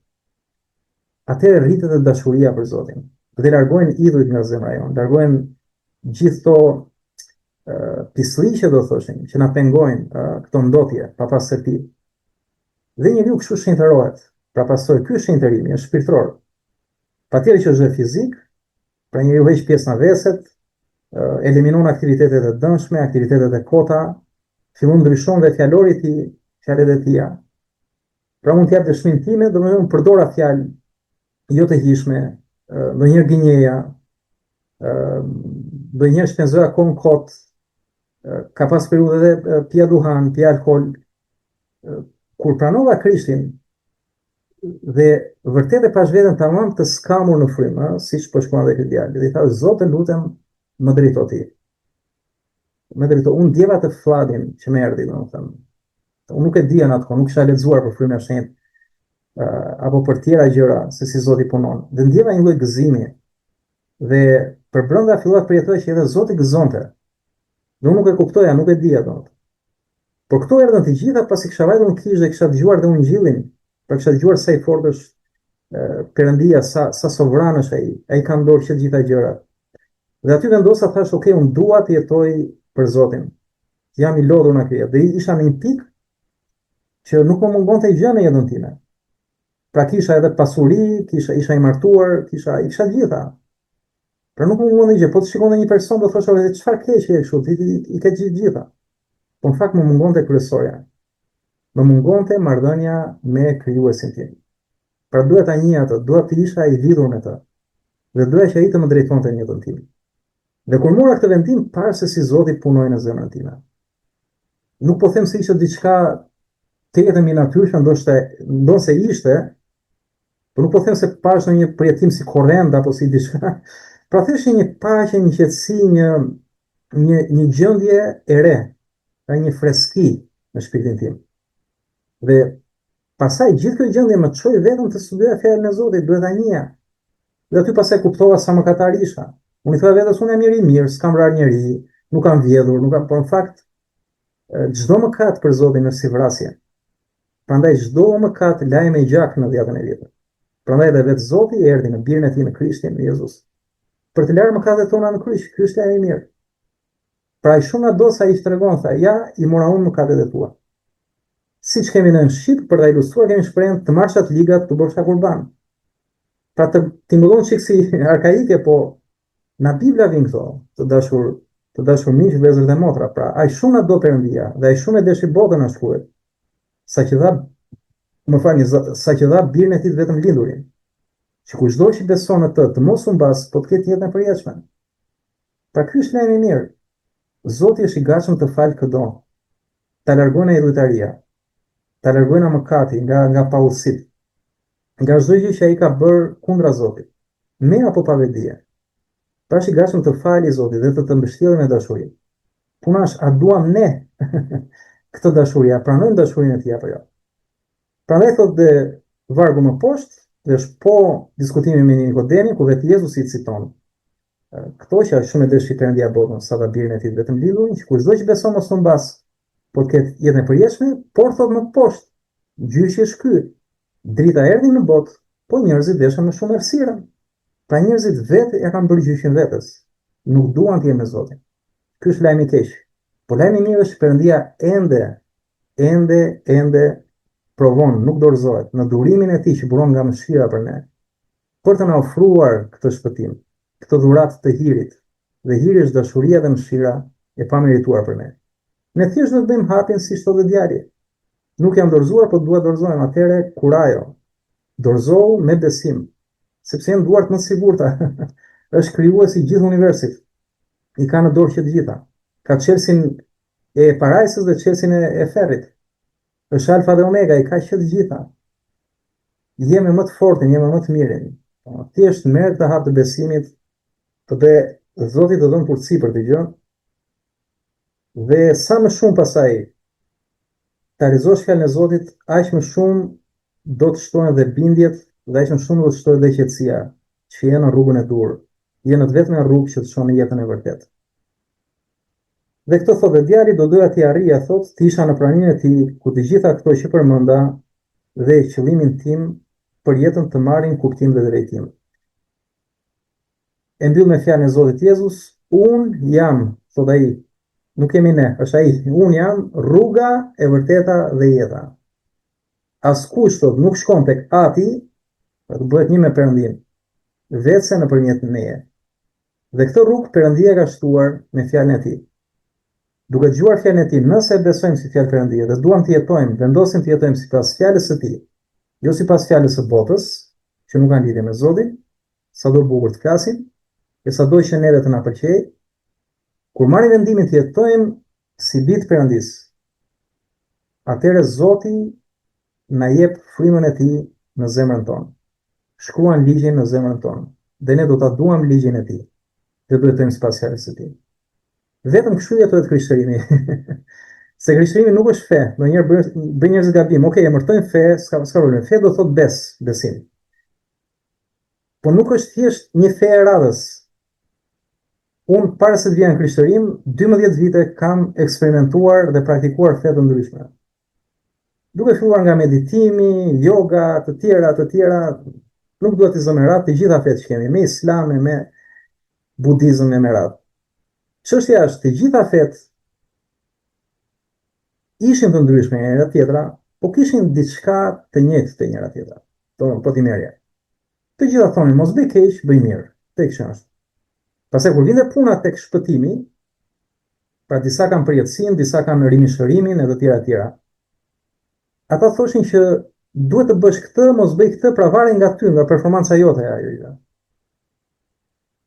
Atëherë rritet e dashuria për Zotin. Dhe largohen idhujt nga zemra jonë, largohen gjithë to pislliqe do thoshin, që na pengojnë këto ndotje pa pastërti. Dhe njeriu kështu shenjtërohet. Pra pasoj ky shenjtërimi është shpirtëror. Patjetër që është dhe fizik, pra njeriu heq pjesë në veset, eliminon aktivitetet e dëmshme, aktivitetet e kota, fillon ndryshon dhe fjalori i tij, fjalët e tija. Pra mund të jap dëshminë time, domethënë përdora fjalë jo të hijshme, ndonjëherë gënjeja, ndonjëherë shpenzoja kohën kot, ka pas periudhë edhe pija duhan, pija alkool. Kur pranova Krishtin dhe vërtet e pash veten tamam të skamur në frymë, siç po shkruan edhe ky djalë. Dhe i thash Zotë lutem më drejto ti. Më drejto, unë djeva të fladin që më erdhi, domethënë. Unë nuk e dija në atë, nuk kisha lexuar për frymën e shenjtë, apo për tjera gjëra se si Zoti punon. Dhe ndjeva një lloj gëzimi. Dhe përbrenda fillova të përjetoj që edhe Zoti gëzonte. Dhe unë nuk e kuptoja, nuk e dija domethënë. Por këto erdhën të gjitha pasi kisha vajtur në kishë dhe kisha dëgjuar dhe ungjillin, pra kisha dëgjuar sa i fortë është Perëndia, sa sovran është ai. Ai ka ndorë që të gjitha gjërat. Dhe aty vendosa thash, ok, unë dua të jetoj për Zotin. Jam i lodhur në këtë. Dhe isha në një pikë që nuk më mungonte gjë në jetën time. Pra kisha edhe pasuri, isha i martuar, kisha gjitha. Pra nuk më mungonte gjë, po të shikonte një person do thosha edhe çfarë keq je kështu, i ke gjitha. Po në fakt më mungonte kryesorja. Më mungonte marrëdhënia me krijuesin tim. Pra duhet ta njeh atë, duhet të isha i lidhur me të. Dhe doja që ai të më drejtonte në jetën time. Dhe kur mora këtë vendim, para se si Zoti punoi në zemrën time. Nuk po them se ishte diçka të jetëm i natyrshëm, ndoshta ishte, por nuk po them se pash në një përjetim si korrent apo si diçka. Pra thjesht një paqe, një qetësi, një gjendje e re, ka një freski në shpirtin tim. Dhe pasaj gjithë kjo gjendje më çoi vetëm të studioja fjalën e Zotit, duhet ta njeh. Dhe aty pasaj kuptova sa mëkatar isha. Unë i thoya vetes unë jam i mirë, s'kam vrarë njerëj, nuk kam vjedhur, por në fakt çdo mëkat për Zotin është si vrasje. Prandaj çdo mëkat lajm e gjak në dhjetën e vjetër. Prandaj edhe vetë Zoti erdhi në birin e tij në Krishtin, në Jezus, për të larë mëkatet tona në kryq. Ky është ai i mirë. Pra ai shumë na do sa i tregon, tha, ja, i mora unë mëkatet e tua. Siç kemi në Shqip, për ta ilustruar kemi shprehjen të marrshat ligat të bësh kurban. Pra të tingëllon çik si arkaike, po na Bibla vin këto, të dashur miq, vëllezër dhe motra. Pra ai shumë na do Perëndia dhe ai shumë e deshi botën na shkruhet. Sa që dha më falni, sa që dha birën e tij vetëm lindurin, që kushdo që beson në të mos humbas, po të ketë jetën e përjetshme. Pra ky është lajmi i mirë. Zoti është i gatshëm të falë çdo, ta largojë nga idhujtaria, ta largojë nga mëkati, nga paullësit, nga çdo gjë që ai ka bërë kundra Zotit, me apo pa vetdije. Pra është i gatshëm të falë Zotit dhe të mbështjellë me dashuri. Puna është, a duam ne këtë dashuri, a pranojmë dashurinë e tij apo jo? Prandaj thotë dhe vargu më poshtë, dhe është po diskutimi me Nikodemin, ku vetë Jezusi citon këto që është shumë e dëshi Perëndia botën, sa ta birën e tij vetëm lidhurin, që kushdo që beson mos humbas, po të ketë jetën e përjetshme, por thotë më poshtë, gjyqi është ky. Drita erdhi në botë, po njerëzit deshën më shumë errësirën. Pra njerëzit vetë ja kanë bërë gjyqin vetes. Nuk duan të jenë me Zotin. Ky është lajmi i keq. Po lajmi i mirë është Perëndia ende provon, nuk dorëzohet në durimin e tij që buron nga mëshira për ne, për të na ofruar këtë shpëtim, këtë dhuratë të hirit. Dhe hiri është dashuria dhe mëshira e pamerituar për ne. Ne thjesht do të bëjmë hapjen si çdo djalë. Nuk jam dorëzuar, po dua dorëzohem. Atëre kurajo. Dorëzohu me besim, sepse janë duart më të sigurta. Është krijuesi i gjithë universit. I ka në dorë që të gjitha. Ka çelësin e parajsës dhe çelësin e ferrit. Është alfa dhe omega, i ka që të gjitha. Jemi më të fortin, jemi më të mirin. Thjesht merr të hap të besimit, dhe Zoti të dhon fortësi për të gjë. Dhe sa më shumë pasaj ta realizosh fjalën e Zotit, aq më shumë do të shtohen dhe bindjet, dhe aq më shumë do të shtohet dhe qetësia, që je në rrugën e dur. Je në të vetmen rrugë që të shon në jetën e vërtetë. Dhe këtë thotë dhe djali, do doja t'i arrija, thotë, të isha në praninë e tij, ku të gjitha këto që përmenda dhe qëllimin tim për jetën të marrin kuptim dhe drejtim. E mbyll me fjalën e Zotit Jezus, unë jam, thotë ai, nuk kemi ne, është ai, unë jam rruga e vërteta dhe jeta. Askush thotë nuk shkon tek Ati, të bëhet një me Perëndin, vetëse nëpërmjet meje. Dhe këtë rrugë Perëndia ka shtuar me fjalën e tij. Duke dëgjuar fjalën e tij, nëse besojmë si fjalë Perëndie dhe duam të jetojmë, vendosim të jetojmë sipas fjalës së tij, jo sipas fjalës së botës, që nuk kanë lidhje me Zotin, sado bukur të flasim, e sado që neve të na pëlqej, kur marrim vendimin të jetojmë si bitë Perëndis, atëherë Zoti na jep frymën e tij në zemrën tonë. Shkruan ligjin në zemrën tonë, dhe ne do ta duam ligjin e tij, dhe do jetojmë sipas fjalës së tij. Vetëm kështu jetohet krishterimi. Se krishterimi nuk është fe, ndonjëherë bën njerëz gabim. Okej, emërtojnë fe, s'ka problem. Fe do thot besim. Po nuk është thjesht një fe e radhës. Unë para se të vija në krishterim, 12 vite kam eksperimentuar dhe praktikuar fe të ndryshme. Duke filluar nga meditimi, yoga, të tjera, nuk duhet të zëmerat të gjitha fetë që kemi, me islam, me budizëm, me radhë. Çështja është, të gjitha fetë ishin të ndryshme e njëra tjetra, po kishin diçka të njëjtë te njëra tjetra. Po ti merje. Të gjitha thonin, mos bëj keq, bëj mirë. Tek që është. Pastaj kur vinte puna tek shpëtimi, pra disa kanë përjetësinë, disa kanë rimishërimin e të tjera. Ata thoshin që duhet të bësh këtë, mos bëj këtë, pra varet nga ty, nga performanca jote ajo.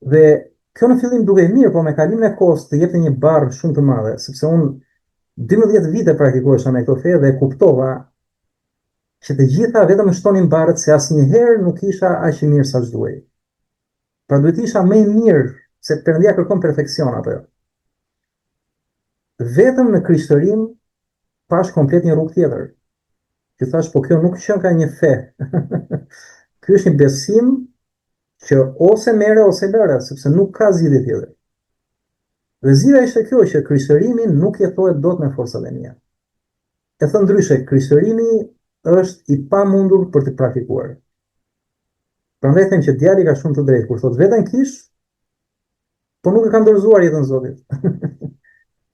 Dhe kjo në fillim duke mirë, po me kalimin e kohës të jepte një barë shumë të madhe, sepse unë 12 vite praktikohesha me këto fe dhe kuptova që të gjitha vetëm më shtonin barët, se asnjëherë nuk isha aq i mirë sa ç'duhej. Pra duhet isha më i mirë, se Perëndia kërkon perfeksion apo jo. Vetëm në krishtërim pash komplet një rrugë tjetër. Që thash, po kjo nuk qen ka një fe. Ky është një besim që ose mere ose lëre, sepse nuk ka zgjidhje tjetër. Dhe zgjidhja ishte kjo, që krishtërimi nuk jetohet dot me forcat e mia. E thënë ndryshe, krishtërimi është i pamundur për të praktikuar. Prandaj them që djali ka shumë të drejtë kur thotë veten kish, po nuk e ka dorëzuar jetën Zotit.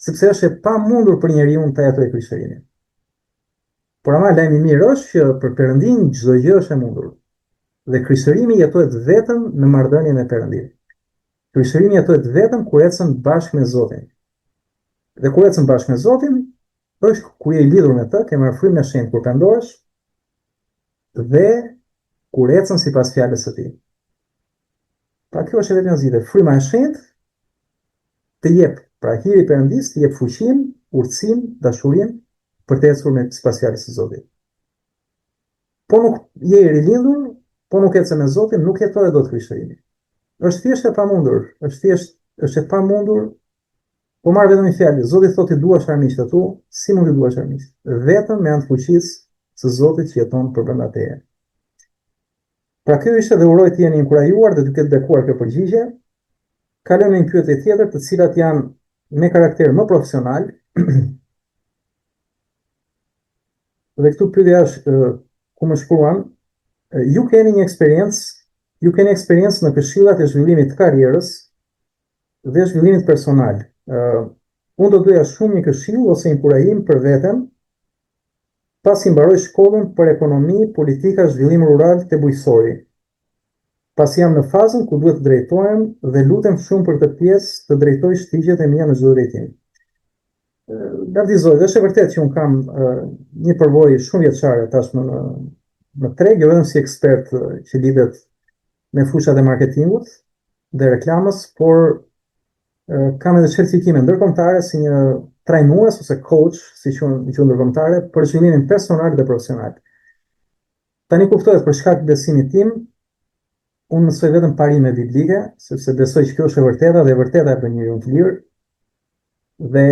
Sepse është e pamundur për njeriu të jetojë krishtërimin. Por ama lajmi i mirë është që për Perëndin çdo gjë është e mundur. Dhe krishterimi jetohet vetëm në marrëdhënie me Perëndin. Krishterimi jetohet vetëm kur ecën bashkë me Zotin. Dhe kur ecën bashkë me Zotin, është kur je i lidhur me të, ke marrë frymën e shenjtë kur pendohesh, dhe kur ecën sipas fjalës së tij. Pra kjo është vetëm zgjidhje. Fryma e shenjtë të jep, pra hiri i Perëndis të jep fuqinë, urtësinë, dashurinë për të ecur me sipas fjalës së Zotit. Po nuk je i rilindur, po nuk ecë me Zotin, nuk jetoj dot krishterimi. Është thjesht e pamundur, është e pamundur. Po marr vetëm një fjalë, Zoti thotë i duash armiqtë tu, si mund të duash armiqtë? Vetëm me anë të fuqisë së Zotit që jeton përbrenda teje. Pra kjo ishte dhe uroj të jeni inkurajuar dhe të ketë bekuar kjo përgjigje. Kalojmë në një pyetje tjetër, të cilat janë me karakter më profesional. Dhe këtu pyetja është ku më shkruan, ju keni eksperiencë në këshillat e zhvillimit të karrierës dhe zhvillimit personal. Unë do doja shumë një këshill ose inkurajim për veten pasi mbaroj shkollën për ekonomi, politika, zhvillim rural te bujqësori. Pasi jam në fazën ku duhet të drejtohem dhe lutem shumë për këtë pjesë të drejtoj shtigjet e mia në çdo drejtim. Gardizoj, është e vërtetë që unë kam një përvojë shumë vjeçare tashmë në treg, jo vetëm si ekspert që lidhet me fushat e marketingut dhe reklamës, por kam edhe certifikime ndërkombëtare si një trajnues ose coach, si quhen ndërkombëtare, për zhvillimin personal dhe profesional. Tani kuptohet për shkak të besimit tim, unë mësoj vetëm parime biblike, sepse besoj që kjo është e vërteta dhe e vërteta e bën njeriu të lirë. Dhe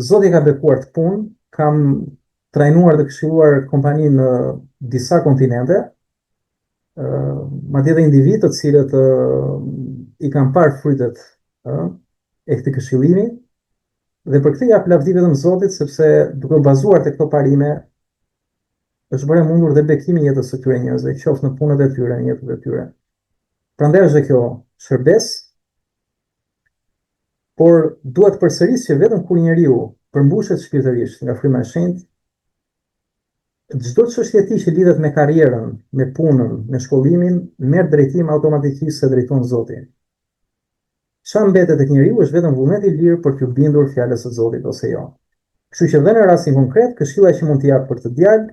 Zoti ka bekuar të punë, kam trajnuar dhe këshilluar kompani në disa kontinente, madje edhe individ të cilët i kanë parë frytet e këtij këshillimi, dhe për këtë jap lavdi vetëm Zotit, sepse duke bazuar te këto parime është bërë mundur dhe bekimi i jetës së këtyre njerëzve, qoftë në punët e tyre, në jetën e tyre. Prandaj është kjo shërbes, por duhet përsëris që vetëm kur njeriu përmbushet shpirtërisht nga fryma e shenjtë, çdo çështje e tij që lidhet me karrierën, me punën, me shkollimin, merr drejtim automatikisht se drejton Zoti. Çfarë mbetet tek njeriu është vetëm vullneti i lirë për të bindur fjalës së Zotit ose jo. Kështu që dhe në rastin konkret, këshilla që mund t'i jap për të djalë,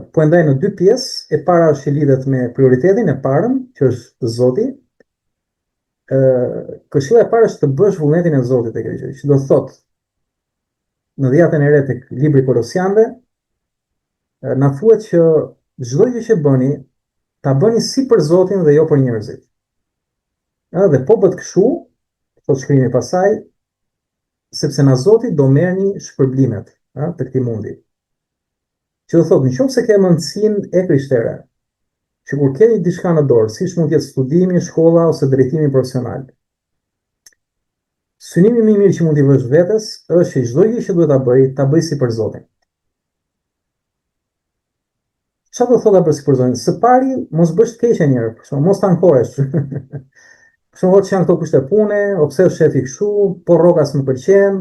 po e ndaj në dy pjesë. E para është që lidhet me prioritetin e parën, që është Zoti. Këshilla e parë është të bësh vullnetin e Zotit tek ajo, që do thotë në dhjetën e re tek libri Kolosianëve, na thuhet që çdo gjë që bëni, ta bëni si për Zotin dhe jo për njerëzit. Dhe po bëhet kështu, thotë shkrimi pasaj, sepse na Zoti do merrni shpërblimet të këtij mundi. Që do thotë, nëse ke mundësinë e krishtere, që kur keni diçka në dorë, siç mund të jetë studimi, shkolla ose drejtimi profesional, synimi më i mirë që mund t'i vësh vetes është që çdo gjë që duhet ta bëj si për Zotin. Çfarë do thotë ta bësh si për Zotin? Së pari, mos bësh të keq njerëz, mos tankohesh. Për shembull, që janë këto kushte pune, o pse është shefi kështu, po rroga s'më pëlqen,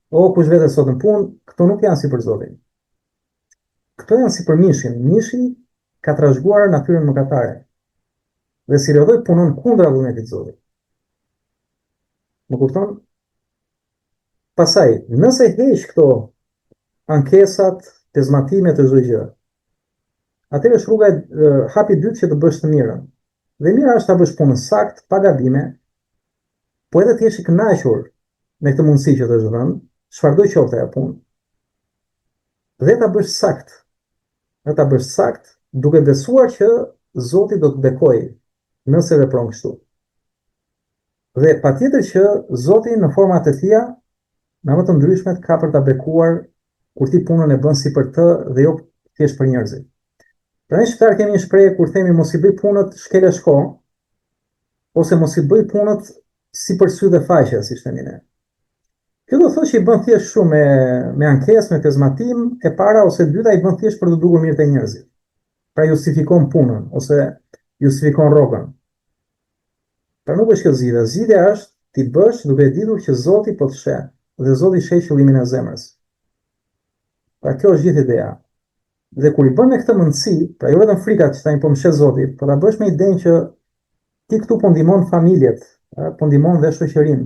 o kush vetë sot në punë, këto nuk janë si për Zotin. Këto janë si për mishin. Mishi ka trashëguar natyrën mëkatare dhe si rrjedhoi punon kundra vullnetit të Zotit. Më kupton? Pastaj, nëse heq këto ankesat, pezmatimet e çdo gjë, atëherë është rruga hapi i dytë që të bësh të mirën. Dhe mira është ta bësh punën sakt, pa gabime, po edhe të jesh i kënaqur me këtë mundësi që të është dhënë, çfarëdo qoftë ajo punë. Dhe ta bësh sakt. Dhe ta bësh sakt duke besuar që Zoti do të bekojë nëse vepron kështu. Dhe patjetër që Zoti në forma të tilla, në më të ndryshmet, ka për ta bekuar kur ti punën e bën si për të dhe jo thjesht për njerëzit. Pra ne shqiptar kemi një shprehje kur themi mos i bëj punët shkele shko, ose mos i bëj punët si për sy dhe faqe, si themi ne. Kjo do thotë që i bën thjesht shumë me ankesë, me pezmatim, e para ose e dyta i bën thjesht për të dukur mirë te njerëzit. Pra justifikon punën ose justifikon rrogën. Pra nuk është kjo zgjidhja. Zgjidhja është ti bësh duke ditur që Zoti po të sheh dhe Zoti sheh qëllimin e zemrës. Pra kjo është gjithë ideja. Dhe kur i bën me këtë mundësi, pra jo vetëm frikat që tani po më sheh Zoti, po ta bësh me idenë që ti këtu po ndihmon familjet, po ndihmon dhe shoqërinë,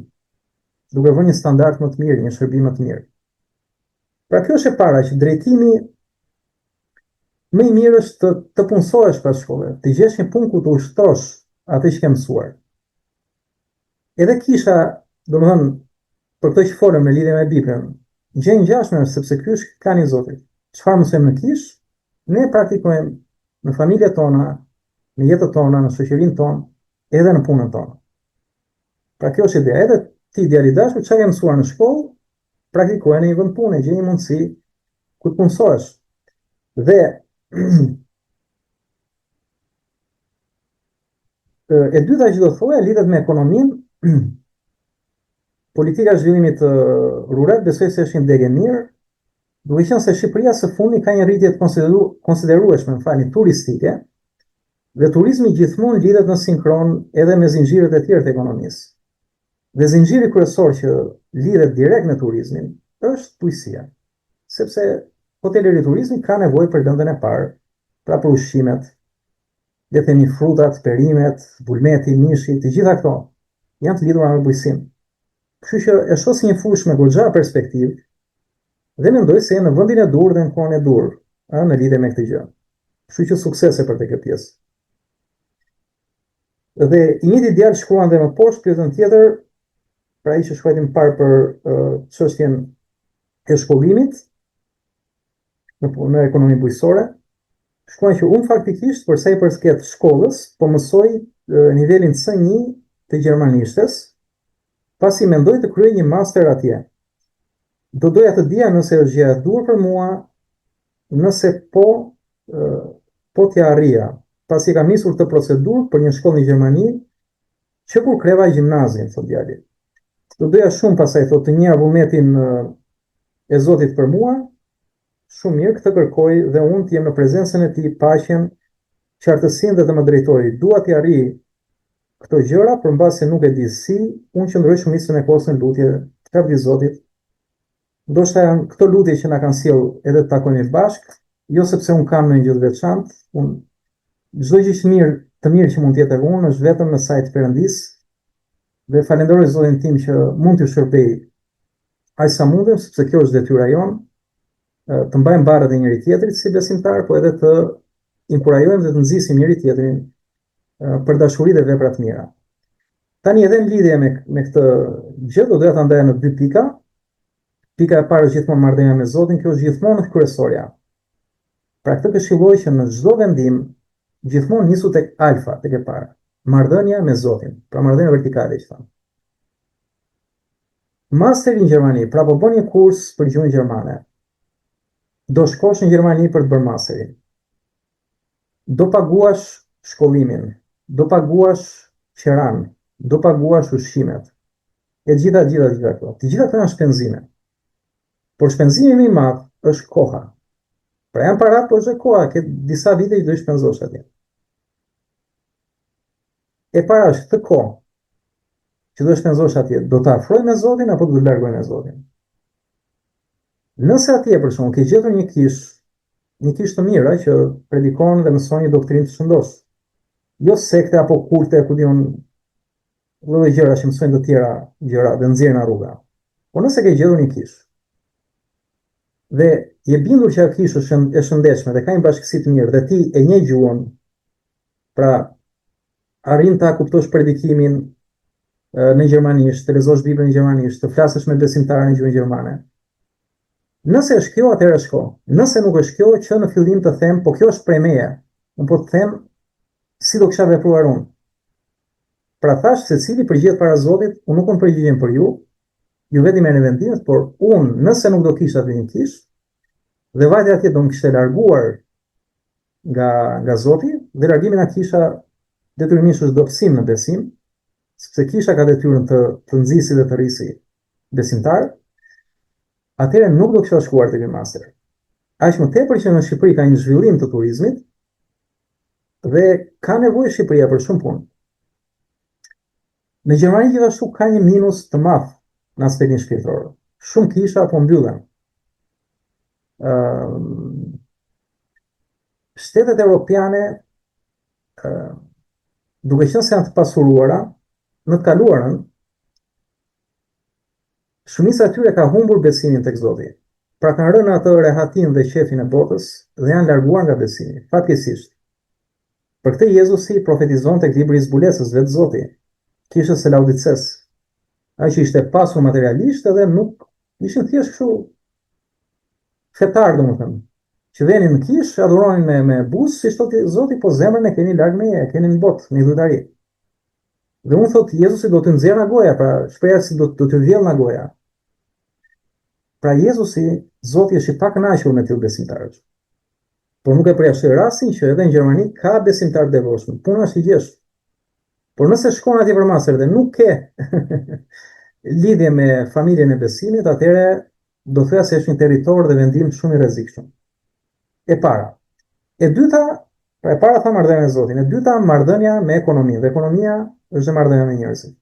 duke vënë një standard më të mirë, një shërbim më të mirë. Pra kjo është e para, që drejtimi më i mirë është të punësohesh pas shkollës, të gjesh një punë ku të ushtrosh atë që ke mësuar. Edhe kisha, domethënë, për këtë që folëm në lidhje me Biblën, gjë ngjashme është sepse ky është plani i Zotit. Çfarë mësojmë në kish, ne praktikojmë në familjet tona, në jetën tona, në shoqërinë tonë, edhe në punën tonë. Pra kjo është ideja, edhe ti djali i dashur, çfarë ke mësuar në shkollë, praktikoje në një vend pune, gjej një mundësi ku të punësohesh. Dhe e dyta që do të thoya lidhet me ekonominë. Politika e zhvillimit rural besoj se është një degë e mirë, duke qenë se Shqipëria së fundi ka një rritje të konsiderueshme në fani turistike, dhe turizmi gjithmonë lidhet në sinkron edhe me zinxhirët e tjerë të ekonomisë. Dhe zinxhiri kryesor që lidhet direkt me turizmin është bujqësia, sepse hoteleri i turizmit ka nevojë për lëndën e parë, pra për ushqimet, le të themi frutat, perimet, bulmeti, mishi, të gjitha këto janë të lidhura me bujqësinë. Kështu që e shoh si një fushë me goxha perspektivë dhe mendoj se në vendin e dur dhe në kohën e dur, në lidhje me këtë gjë. Kështu që suksese për të këtë pjesë. Dhe i njëjti djalë shkruan dhe më poshtë pjesën tjetër, pra ai që shkruajti më parë për çështjen e shkollimit në ekonomi bujqësore, shkruan që unë faktikisht për sa i përket shkollës, po mësoj nivelin C1 të gjermanishtes, pasi mendoj të kryej një master atje. Do doja të dija nëse është gjë e dur për mua, nëse po t'ja arrija, pasi kam nisur të procedurë për një shkollë në Gjermani, që kur kreva gjimnazin, thot djali. Do doja shumë pasaj, thot, të njoh vullnetin e Zotit për mua, shumë mirë këtë kërkoj dhe unë të jem në prezencën e tij, paqen, qartësinë dhe të më drejtojë. Dua t'i arrij këto gjëra, për mbasi nuk e di si, unë qëndroj shumicën e kohës në lutje, të kapdi Zotit. Ndoshta janë këto lutje që na kanë sjell edhe të takojmë bashkë, jo sepse unë kam ndonjë gjë të veçantë, unë çdo gjë të mirë që mund të jetë e unë është vetëm në sajt Perëndis, dhe falenderoj Zotin tim që mund t'ju shërbej aq sa mundem, sepse kjo është detyra jonë, të mbajmë barët e njëri tjetrit si besimtar, po edhe të inkurajojmë dhe të nxisim njëri tjetrin për dashuri dhe vepra të mira. Tani edhe në lidhje me këtë gjë, do doja ta ndaja në dy pika. Pika e parë është gjithmonë marrëdhënia me Zotin, kjo është gjithmonë kryesorja. Pra këtë këshilloj që në çdo vendim gjithmonë nisu tek alfa, tek e para. Marrëdhënia me Zotin, pra marrëdhënia vertikale që thamë. Masteri në Gjermani, pra po bën një kurs për gjuhën gjermane. Do shkosh në Gjermani për të bërë masterin. Do paguash shkollimin, do paguash qeran, do paguash ushqimet. E gjitha këto. Të gjitha këto janë shpenzime. Por shpenzimi më i madh është koha. Pra janë parat, po është koha, ke disa vite që do i shpenzosh atje. E para është këtë kohë që do shpenzosh atje, do ta afroj me Zotin apo do të largoj me Zotin. Nëse atje për shkak ke gjetur një kish të mirë që predikon dhe mëson një doktrinë të shëndosh. Jo sekte apo kulte, ku diun lloj gjëra që mësojnë të tjera gjëra dhe nxjerrin nga rruga. Por nëse ke gjetur një kish dhe je bindur që ajo kish është e shëndetshme dhe ka një bashkësi të mirë dhe ti e njeh gjuhën, pra arrin ta kuptosh predikimin në gjermanisht, të lexosh Biblën në gjermanisht, të flasësh me besimtarë në gjuhën gjermane. Nëse është kjo, atëherë shko. Nëse nuk është kjo, që në fillim të them, po kjo është prej meje. Unë po të them si do kisha vepruar unë. Pra thash se cili përgjigjet para Zotit, unë nuk unë përgjigjem për ju vetë merrni vendimet, por unë nëse nuk do kisha atë një kish, dhe vajte atje do më kishte larguar nga Zoti, dhe largimin a kisha detyrimisht është dobësim në besim, sepse kisha ka detyrën të nxisi dhe të rrisi besimtar, atëherë nuk do kisha shkuar tek master. Aq më tepër që në Shqipëri ka një zhvillim të turizmit dhe ka nevojë Shqipëria për shumë punë. Në Gjermani gjithashtu ka një minus të madh në aspektin shpirtëror. Shumë kisha po mbyllen. Shtetet europiane, duke qenë se janë të pasuruara, në të kaluarën, shumica e tyre ka humbur besimin tek Zoti. pra kanë rënë atë rehatin dhe qefin e botës dhe janë larguar nga besimi. Fatkeqësisht, për këtë Jezusi profetizonte tek libri i zbulesës vetë Zoti, kishës së Laodices. Ai që ishte pasur materialisht edhe nuk ishin thjesht kështu fetar, domethënë, që venin në kish, adhuronin me buzë, si thotë Zoti, po zemrën e keni larg meje, e keni në botë, në idhujtari. Dhe unë thotë Jezusi do të nxjerrë nga goja, pra shpreha si do të vjell nga goja. Pra Jezusi, Zoti është i pakënaqur me të besimtarët. Por nuk e përjashtoi rastin që edhe në Gjermani ka besimtarë devotshëm. Puna është i gjeshtë. Por nëse shkon atje për masër dhe nuk ke lidhje me familjen e besimit, atëherë do thoya se është një territor dhe vendim shumë i rrezikshëm. E para. E dyta, pra e para tha marrëdhënia me Zotin, e dyta marrëdhënia me ekonominë. Dhe ekonomia është marrëdhënia me njerëzit.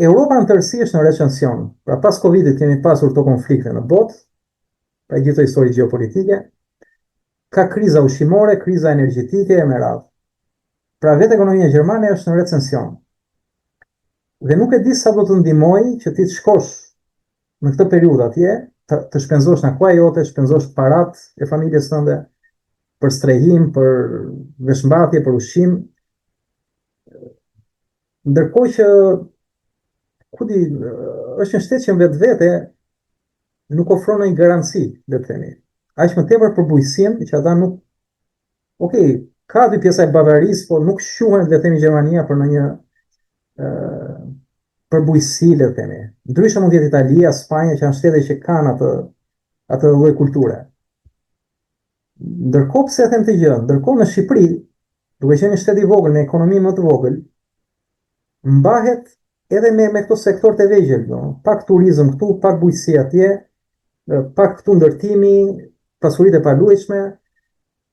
Europa në tërësi është në recesion. Pra pas Covidit kemi pasur këto konflikte në botë, pra gjithë histori gjeopolitike, ka kriza ushqimore, kriza energjetike e me radhë. Pra vetë ekonomia gjermane është në recesion. Dhe nuk e di sa do të ndihmoj që ti të shkosh në këtë periudhë atje, të shpenzosh në akua jote, shpenzosh parat e familjes tënde për strehim, për veshmbathje, për ushqim. Ndërkohë që është një shtet që në vetvete nuk ofron një garanci, le të themi. Aq më tepër për bujqësinë që ata nuk. Okej, ka dy pjesa e Bavarisë, po nuk quhen, le të themi, Gjermania për në një përbujqësi, le të themi. Ndryshe mund të jetë Italia, Spanja, që janë shtete që kanë atë lloj kulture. Ndërkohë pse e them të gjë, ndërkohë në Shqipëri, duke qenë një shtet i vogël, me ekonomi më të vogël, mbahet edhe me këto sektor të vegjël, pak turizëm këtu, pak bujqësi atje, pak këtu ndërtimi, pasuritë e paluajtshme,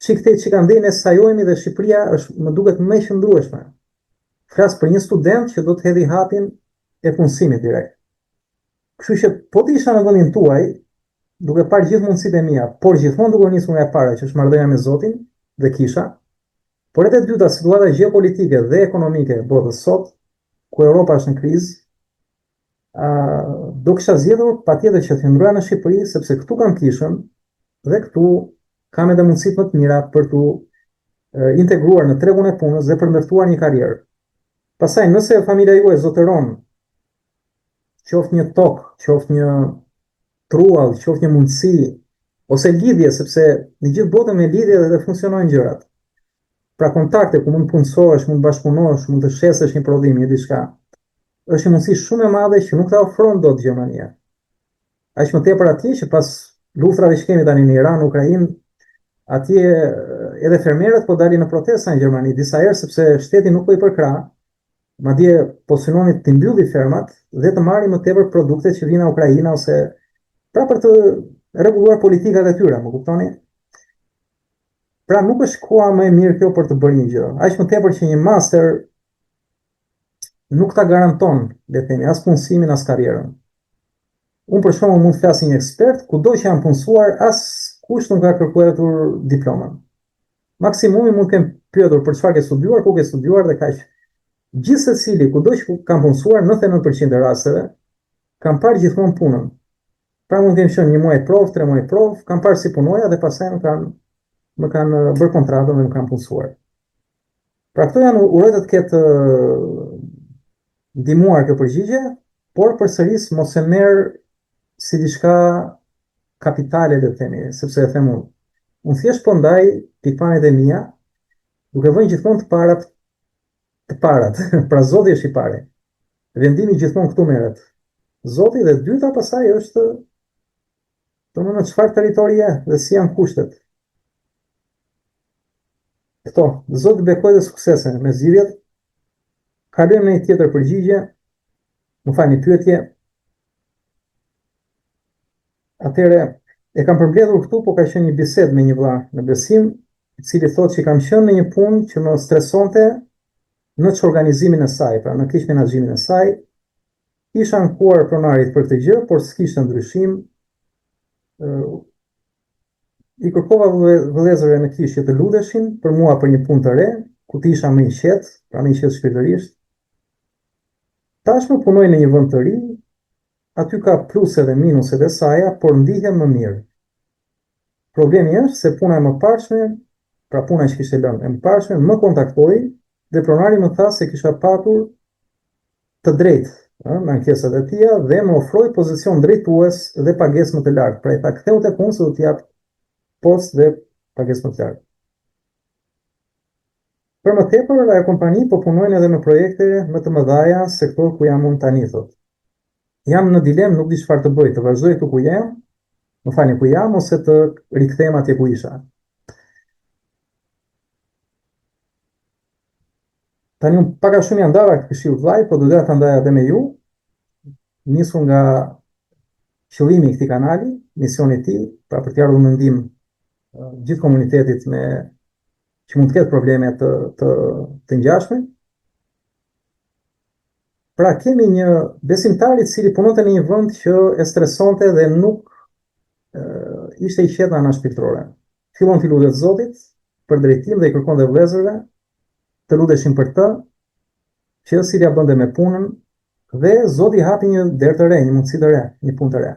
që kanë dhënë sajojmë dhe Shqipëria është, më duket, më e qëndrueshme. Flas për një student që do të hedhë hapin e punësimit direkt. Kështu që po të isha në vendin tuaj, duke parë gjithë mundësitë e mia, por gjithmonë duke nisur nga e para, që është marrëdhënia me Zotin dhe kisha, por edhe e dyta, situata gjeopolitike dhe ekonomike e botës sot, ku Europa është në krizë, do kisha zgjedhur patjetër që të ndroja në Shqipëri, sepse këtu kam kishën dhe këtu kam edhe mundësitë më të mira për të integruar në tregun e punës dhe për ndërtuar një karrierë. Pastaj, nëse familja juaj zotëron, qoftë një tokë, qoftë një truall, qoftë një mundësi, ose lidhje, sepse në gjithë botën me lidhje dhe funksionojnë gjërat. Pra kontakte ku mund të punësohesh, mund të bashkëpunosh, mund të shesësh një prodhim, një diçka. Është një mundësi shumë e madhe që nuk ta ofron dot Gjermania. Aq më tepër atje që pas luftrave që kemi tani në Iran, Ukrainë, atje edhe fermerët po dalin në protesta në Gjermani disa herë sepse shteti nuk po i përkrah. Madje po synoni të mbylli fermat dhe të marrin më tepër produkte që vijnë nga Ukraina ose pra për të rregulluar politikat e tyre, më kuptoni? Pra nuk është koha më e mirë kjo për të bërë një gjë. Aq më tepër që një master nuk ta garanton, le të themi, as punësimin as karrierën. Unë për shkakun mund të flas si një ekspert, kudo që jam punësuar, as kush nuk ka kërkuar diplomën. Maksimumi mund të kem pyetur për çfarë ke studiuar, ku ke studiuar dhe kaq. Gjithë secili, kudo që kam punësuar, 99% e rasteve, kam parë gjithmonë punën. Pra mund të kem qenë 1 muaj provë, 3 muaj provë, kam parë si punoja dhe pastaj më kanë bërë kontratën dhe më kanë punësuar. Pra këto janë urojtë të ketë ndihmuar kjo përgjigje, por përsëris mos e merr si diçka kapitale, le të themi, sepse e them unë. Unë thjesht po ndaj pikpamjet e mia, duke vënë gjithmonë të parat, pra Zoti është i pari. Vendimi gjithmonë këtu merret. Zoti dhe dyta pasaj është në çfarë territori je dhe si janë kushtet. Këto, Zoti bekojë dhe suksese me zgjidhjet. Kalojmë në një tjetër përgjigje, më falni, pyetje. Atëre e kam përmbledhur këtu, po ka qenë një bisedë me një vëlla në besim, i cili thotë që kam qenë në një punë që më stresonte në organizimin e saj, pra në keq menaxhimin e saj. Isha ankuar pronarit për këtë gjë, por s'kishte ndryshim. I kërkova vëllezërve në kishë që të luteshin për mua për një punë të re, ku të isha më i qetë, pra më i qetë shpirtërisht. Tashmë punoj në një vend të ri, aty ka pluset dhe minuset e saja, por ndihem më mirë. Problemi është se puna e mëparshme, pra puna që kishte lënë e mëparshme, më kontaktoi dhe pronari më tha se kisha patur të drejtë në ankesat e tia dhe më ofroi pozicion drejtues dhe pagesë më të lartë. Pra i tha ktheu tek unë se do të jap post dhe pagesë më të lartë. Për më tepër, ajo kompani po punojnë edhe në projekte më të mëdha se këto ku jam unë tani, thot. Jam në dilemë, nuk di çfarë të bëj, të vazhdoj këtu ku jam, më falni ku jam, ose të rikthehem atje ku isha. Tani unë pak a shumë janë ndara këtë këshill vllai, po do doja ta ndaja edhe me ju. Nisu nga qëllimi i këtij kanali, misioni i tij, pra për të ardhur në ndihmë gjithë komunitetit me që mund të ketë probleme të ngjashme. Pra kemi një besimtar i cili punonte në një vend që e stresonte dhe nuk ishte i qetë nga ana shpirtërore. Fillon të lutet Zotit për drejtim dhe i kërkonte vëllezërve të luteshin për të, që si ja bënte me punën, dhe Zoti hapi një derë të re, një mundësi të re, një punë të re.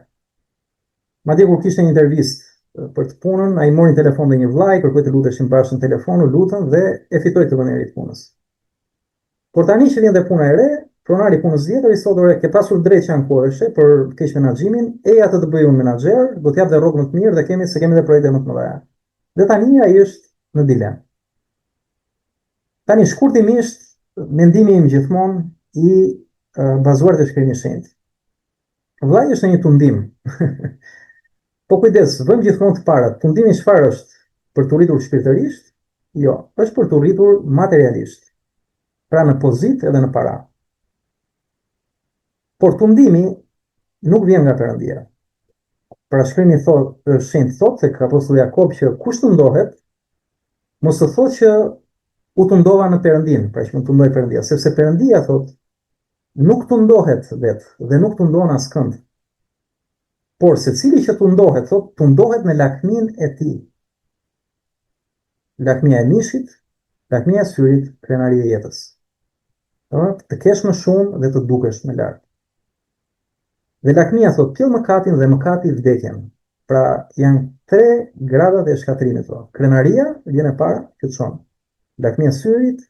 Madje kur kishte një intervistë për të punën, ai mori në telefon dhe një vllai, kërkoi të luteshin bashkë në telefon, u lutën dhe e fitoi të vënërit punës. Por tani që vjen dhe puna e re, pronari punës vjetër i thotë: "Ore, ke pasur drejt që ankoheshe për keq menaxhimin, eja të bëj unë menaxher, do të jap dhe rrogë më të mirë dhe kemi dhe projekte më të mëdha." Dhe tani ai është në dilemë. Tani shkurtimisht, mendimi im gjithmonë i bazuar te shkrimi i shenjtë. Vllai është në një tundim. Po kujdes, vëmë gjithmonë të parat. Tundimi çfarë është? Për të rritur shpirtërisht? Jo, është për të rritur materialisht. Pra në pozitë edhe në para. Por tundimi nuk vjen nga Perëndia. Pra shkrimi thotë, shenjtë thotë tek apostulli Jakob që kush tundohet, mos të thotë që u tundova në Perëndin, pra që mund tundoj Perëndia, sepse Perëndia thotë nuk tundohet vetë dhe nuk tundon askënd. Por secili që tundohet, thotë, tundohet me lakmin e tij. Lakmia e mishit, lakmia e syrit, krenaria e jetës. Të kesh më shumë dhe të dukesh më lart. Dhe lakmia thotë pjell mëkatin dhe mëkati vdekjen. Pra janë 3 gradat e shkatërimit këto. Krenaria vjen e para që çon. Lakmia e syrit,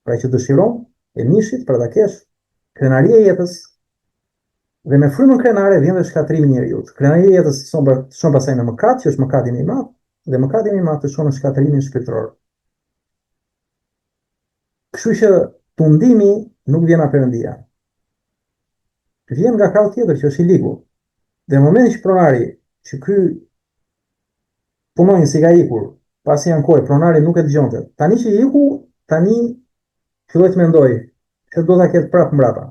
pra që dëshiron, e mishit, pra ta kesh. Krenaria e jetës, dhe me frymën krenare vjen dhe shkatrimi i njeriu. Krenaria e jetës çon pasaj në mëkat, që është mëkati më i madh, dhe mëkati më i madh të çon në shkatrimin shpirtëror. Kështu që tundimi nuk vjen nga Perëndia. Vjen nga krau tjetër që është i ligu. Dhe në momentin që pronari, që ky punojnë si ka ikur, pasi ankoi, pronari nuk e dëgjonte. Tani që i iku, tani filloi të mendoj se do ta ketë prapë mbrapa.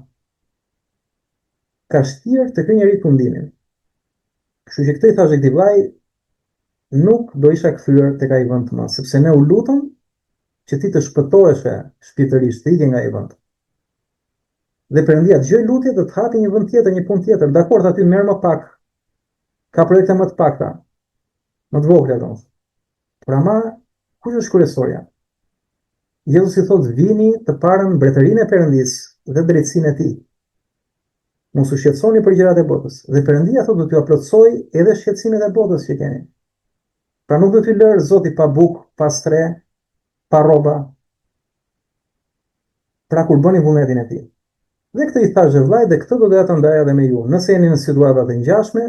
Ka shtirë të ky njeri tundimin. Kështu që këtë i thashë këtij vllai, nuk do isha kthyer tek ai vend më, sepse ne u lutëm që ti të shpëtoheshe shpirtërisht, të ike nga ai vend. Dhe Perëndia dëgjoi lutjet dhe të hapi një vend tjetër, një punë tjetër. Dakor, aty merr më pak. Ka projekte më të pakta, më të vogla domos. Por ama kush është kryesorja? Jezusi thotë: "Vini të parën mbretërinë e Perëndisë dhe drejtsinë e tij. Mos u shqetësoni për gjërat e botës." Dhe Perëndia thotë do t'ju plotësoj edhe shqetësimet e botës që keni. Pra nuk do t'ju lërë Zoti pa bukë, pa stre, pa rroba. Pra kur bëni vullnetin e tij. Dhe këtë i thashë vllai dhe këtë do doja ta ndaja edhe me ju. Nëse jeni në situata të ngjashme,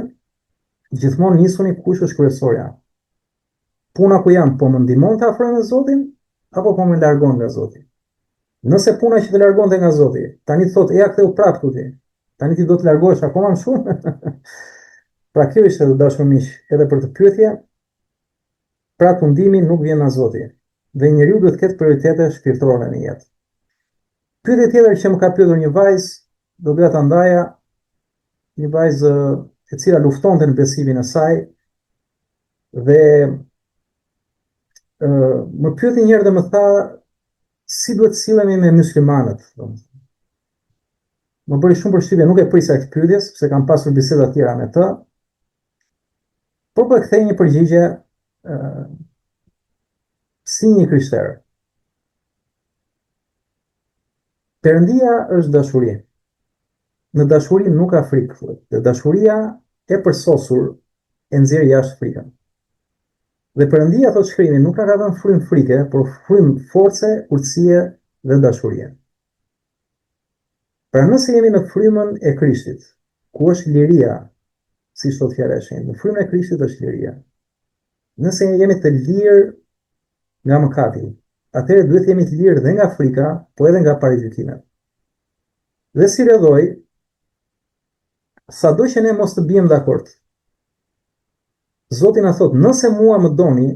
gjithmonë nisuni kush është kryesorja. Puna ku jam po më ndihmon të afrohem me Zotin apo po më largon nga Zoti? Nëse puna që të largonte nga Zoti, tani thotë ja ktheu prapë këtu ti. Tani ti do të largohesh akoma më shumë. Pra kjo ishte dashur miq, edhe për të pyetje. Pra tundimi nuk vjen nga Zoti dhe njeriu duhet të ketë prioritete shpirtërore në jetë. Pyetje tjetër që më ka pyetur një vajzë, do doja ta ndaja, një vajzë e cila luftonte në besimin e saj dhe më pyeti një herë dhe më tha si duhet të sillemi me muslimanët. Më bëri shumë përshtypje, nuk e prisja këtë pyetje, sepse kam pasur biseda të tjera me të. Por po e kthej një përgjigje si një krishterë. Perëndia është dashuri. në dashuri nuk ka frikë, thuhet. Dhe dashuria e përsosur e nxjerr jashtë frikën. Dhe Perëndia, thot shkrimi, nuk na ka dhënë frymë frike, por frymë force, urtësie dhe dashurie. Pra nëse jemi në frymën e Krishtit, ku është liria, si thot fjala e shenjtë, në frymën e Krishtit është liria. Nëse jemi të lirë nga mëkati, atëherë duhet jemi të lirë dhe nga frika, po edhe nga paragjykimet. Dhe si rrjedhoj, sado që ne mos të bijem dakord, Zoti na thot, nëse mua më doni,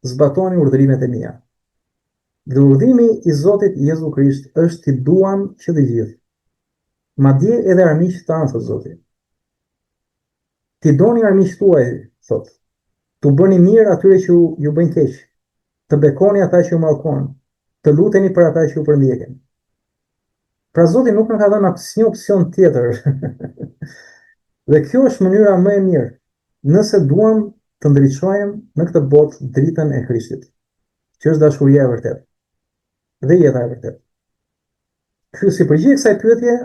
zbatoni urdhërimet e mia. Dhe urdhërimi i Zotit Jezu Krisht është t'i duam që të gjithë. Madje edhe armiqtë tanë, thot Zoti. Ti doni armiqtë tuaj, thot. Tu bëni mirë atyre që ju bëjnë keq. Të bekoni ata që ju mallkojnë. Të luteni për ata që ju përndjekin. Pra Zoti nuk na ka dhënë asnjë opsion tjetër. Dhe kjo është mënyra më e mirë, nëse duam të ndriçojmë në këtë botë dritën e Krishtit, që është dashuria e vërtetë dhe jeta e vërtetë. Kështu si përgjigje kësaj pyetje,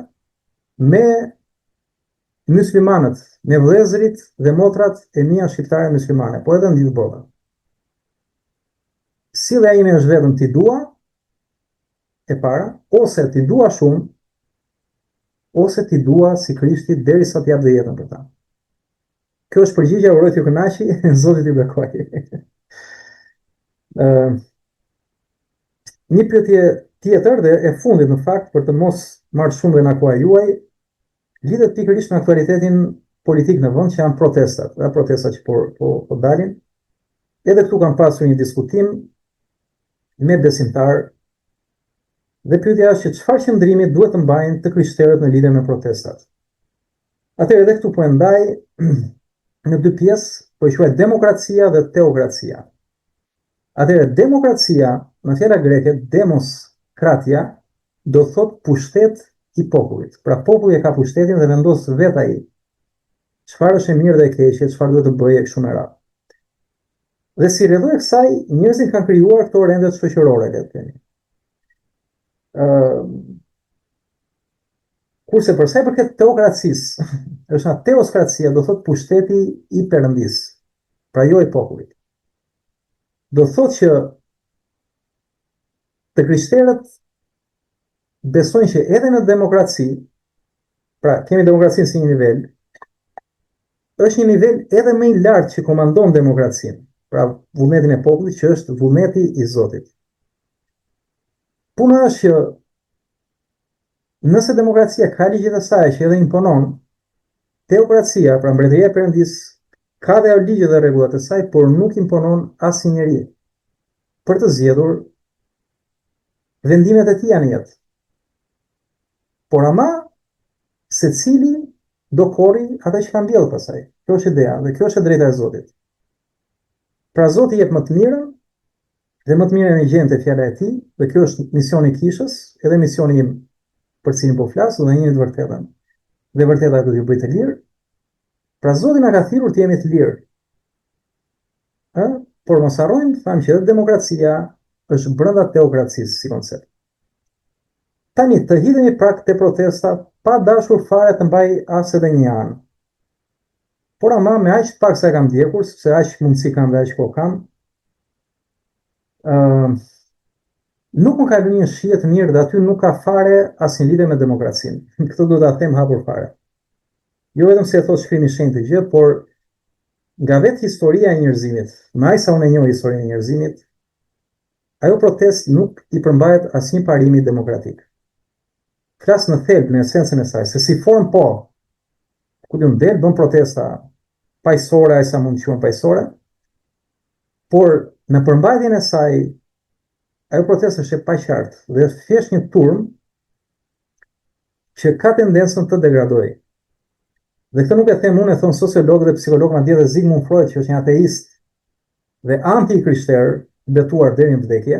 me muslimanët, me vëllezërit dhe motrat e mia shqiptare muslimane, po edhe në gjithë botën. Sillja ime është vetëm t'i dua e para, ose t'i dua shumë, ose t'i dua si Krishti derisa t'jap dhe jetën për ta. Kjo është përgjigja, uroj t'ju kënaqi, Zoti t'ju bekojë. Një pyetje tjetër dhe e fundit në fakt, për të mos marrë shumë dhe në koha juaj, lidhet pikërisht me aktualitetin politik në vend, që janë protestat, dhe protestat që po dalin. Edhe këtu kam pasur një diskutim me besimtar, dhe pyetja është që çfarë qëndrimi duhet të mbajnë të krishterët në lidhje me protestat. Atëherë edhe këtu po e ndaj në dy pjesë, po e quaj demokracia dhe teokracia. Atëherë demokracia, në fjala greke demos kratia, do thot pushtet i popullit. Pra populli e ka pushtetin dhe vendos vet ai çfarë është e mirë dhe e keqe, çfarë duhet të bëjë kështu me radhë. Dhe si rrjedhoi kësaj, njerëzit kanë krijuar këto rendet shoqërore, le të themi. Kurse për sa i përket teokracisë, është nga teokracia, do thot pushteti i Perëndis, pra jo i popullit. Do thot që të krishterët besojnë që edhe në demokraci, pra kemi demokracinë si një nivel, është një nivel edhe më i lartë që komandon demokracinë, pra vullnetin e popullit, që është vullneti i Zotit. Puna është që nëse demokracia ka ligjet e saj që edhe imponon, teokracia, pra mbretëria e Perëndis, ka dhe ligjet dhe rregullat e saj, por nuk imponon asnjë njeri për të zgjedhur vendimet e tij në jetë. Por ama secili do korri ata që kanë mbjellë pasaj. Kjo është ideja dhe kjo është e drejta e Zotit. Pra Zoti jep më të mirën dhe më të mirën e gjen te fjala e tij, dhe kjo është misioni i kishës, edhe misioni im për cilin po flas, dhe një të vërtetën. Dhe vërteta do t'ju bëj të lirë. Pra Zoti na ka thirrur të jemi të lirë. Por mos harrojmë, thamë që edhe demokracia është brenda teokracisë si koncept. Tani të hidhemi pak te protesta, pa dashur fare të mbaj as edhe një anë. Por ama me aq pak sa e kam ndjekur, sepse aq mundësi kam dhe aq kohë kam, nuk më ka lënë një shije të mirë dhe aty nuk ka fare asnjë lidhje me demokracinë. Këtë do ta them hapur fare. Jo vetëm se e thot shkrimi i shenjtë gjë, por nga vetë historia e njerëzimit, me aq sa unë e njoh historinë e njerëzimit, ajo protest nuk i përmbahet asnjë parimi demokratik. Flas në thelb, në esencën e saj, se si formë po, ku diun del, bën protesta paqësore, ai sa mund të quhen paqësore, por në përmbajtjen e saj, ajo protestë është e paqartë dhe është thjesht një turm që ka tendencën të degradojë. Dhe këtë nuk e them unë, e thon sociologët dhe psikologët, madje edhe Sigmund Freud, që është një ateist dhe anti-krishter, betuar deri në vdekje,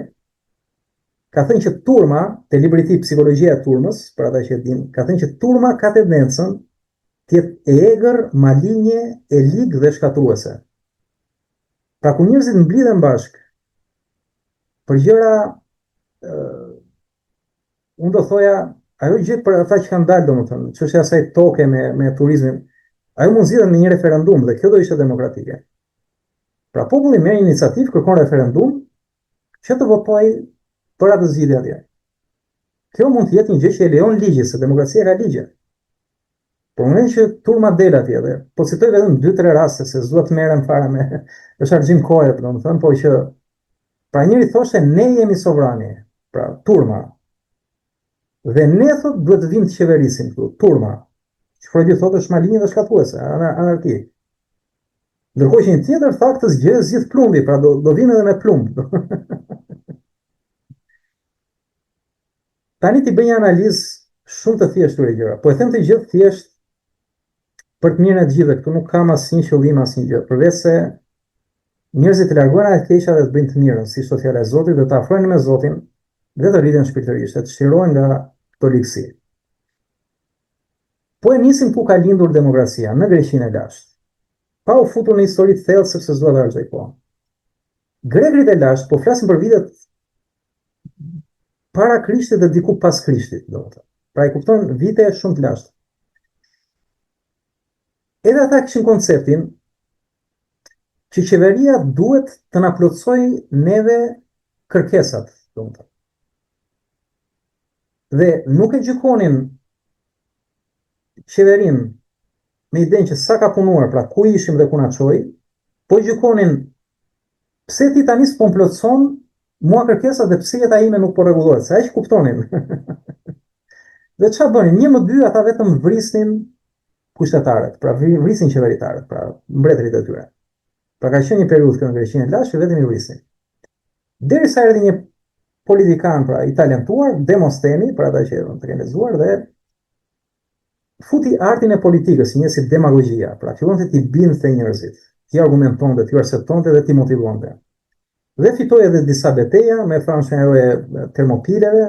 ka thënë që turma, te libri i tij Psikologjia e turmës, për ata që e din, ka thënë që turma ka tendencën të jetë e egër, malinje, e ligë dhe shkatruese. Pra ku njerëzit mblidhen bashkë për gjëra, unë do thoja ajo gjë për ata që kanë dalë, domethënë, çështja e asaj toke me turizmin, ajo mund zgjidhet me një referendum dhe kjo do ishte demokratike. Pra populli merr iniciativë, kërkon referendum që të votojë për atë zgjidhje atje. Kjo mund të jetë një gjë që e lejon ligji, se demokracia ka ligje. Por në që turma del atje dhe po citoj vetëm 2-3 raste se s'dua të merrem fare me është argjim kohë, domethënë, po që pra njëri thoshte ne jemi sovrani, pra turma. Dhe ne thot duhet të vim të qeverisim këtu, turma. Që Freudi thotë është malinje dhe shkatruese, anarki. Ndërkohë që një tjetër tha këtë gjë zgjidh plumbi, pra do vinë edhe me plumb. Tani ti bëj një analizë shumë të thjeshtë këtyre gjëra. Po e them të gjithë thjesht për të mirën e të gjithëve, këtu nuk kam asnjë qëllim, asnjë gjë, përveç se njerëzit të largohen nga e keqja dhe të bëjnë të mirën, si fjala e Zotit, dhe të afrohen me Zotin dhe të rriten shpirtërisht, të shtirohen nga këto ligësi. Po e nisim ku ka lindur demokracia, në Greqinë e lashtë. Pa u futur në histori të thellë sepse s'dua të harxoj kohën. Grekët e lashtë, po flasim për vitet para Krishtit dhe diku pas Krishtit, domethënë. Pra i kupton vite shumë të lashta. Edhe ata kishin konceptin që qeveria duhet të na plotësojë neve kërkesat, domethënë. Dhe nuk e gjykonin qeverinë me idenë që sa ka punuar, pra ku ishim dhe ku na çoi, po gjykonin pse ti tani s'po plotëson mua kërkesat dhe pse jeta ime nuk po rregullohet, se aq kuptonin. Dhe çfarë bënin? 1-2 ata vetëm vrisnin kushtetarët, pra vrisin qeveritarët, pra mbretërit e tyre. Pra ka qenë një periudhë në Greqinë e lashtë që vetëm i vrisin. Derisa erdhi një politikan, pra i talentuar, Demosteni, për ata që të kenë lexuar, dhe futi artin e politikës, një si demagogjia, pra fillonte t'i binte njerëzit, t'i argumentonte, t'i arsyetonte dhe t'i motivonte. Dhe fitoi edhe disa betejë me Francën e Termopileve,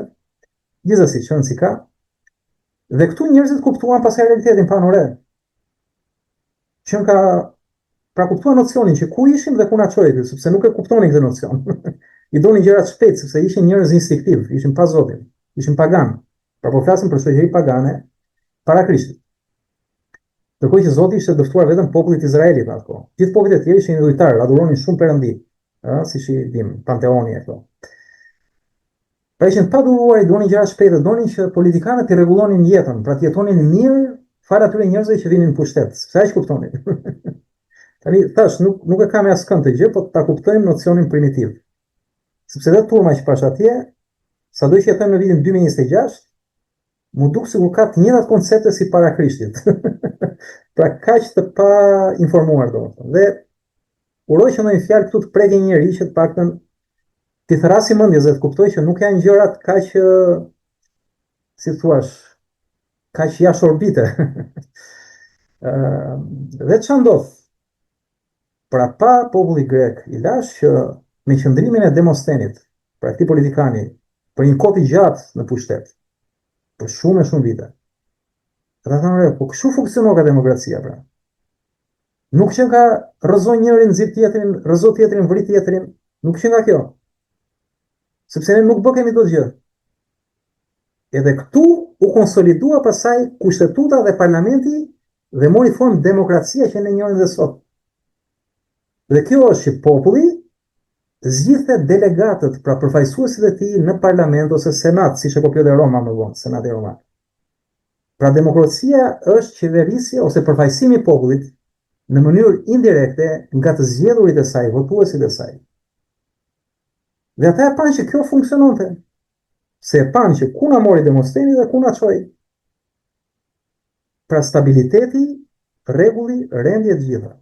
gjithsesi çon si ka. Dhe këtu njerëzit kuptuan pasaj realitetin panore. Që ka pra kuptuan nocionin që ku ishim dhe ku na çoi, sepse nuk e kuptonin këtë nocion. I donin gjërat shpejt sepse ishin njerëz instinktiv, ishin pa Zotin, ishin pagan. Pra po flasim për shoqëri pagane para Krishtit. Ndërkohë që Zoti ishte dëftuar vetëm popullit Izraelit atë kohë. Gjithë popujt e tjerë ishin idhujtar, adhuronin shumë perëndi, siç i dim, panteoni e këto. Pra ishin pa duruar, i donin gjëra shpejtë, donin që politikanët i rregullonin jetën, pra të jetonin mirë fara atyre njerëzve që vinin në pushtet. Sa aq kuptonin. Tani thash, nuk e kam askënd të gjë, po ta kuptojmë nocionin primitiv. Sepse dhe turma që pash atje, sado që jetojmë në vitin 2026, mu duk sikur ka të njëjtat koncepte si para Krishtit. Pra kaq të pa informuar domethënë. Dhe uroj që ndonjë fjalë këtu të prekë njëri që të paktën ti thrasi mendjes dhe të kuptoj që nuk janë gjërat kaq si thua, kaq jashtë orbite. Dhe ç'a ndodh? Pra pa populli grek i lash që me qëndrimin e Demostenit, pra këtij politikani, për një kohë të gjatë në pushtet, për shumë vite. Ata thanë, po kështu funksionon ka demokracia, pra. Nuk që ka rrëzon njërin, nxit tjetrin, rrëzo tjetrin, vrit tjetrin, nuk që nga kjo. Sepse ne nuk bëkemi dot gjë. Edhe këtu u konsolidua pasaj kushtetuta dhe parlamenti dhe mori formë demokracia që ne njohim dhe sot. Dhe kjo është që populli zgjidhte delegatët, pra përfaqësuesit e tij në parlament ose senat, siç e kopjoi Roma më vonë, senati roman. Pra demokracia është qeverisja ose përfaqësimi i popullit në mënyrë indirekte nga të zgjedhurit e saj, votuesit e saj. Dhe ata e panë që kjo funksiononte. Se e panë që ku na mori Demosteni dhe ku na çoi. Pra stabiliteti, rregulli, rendje të gjitha.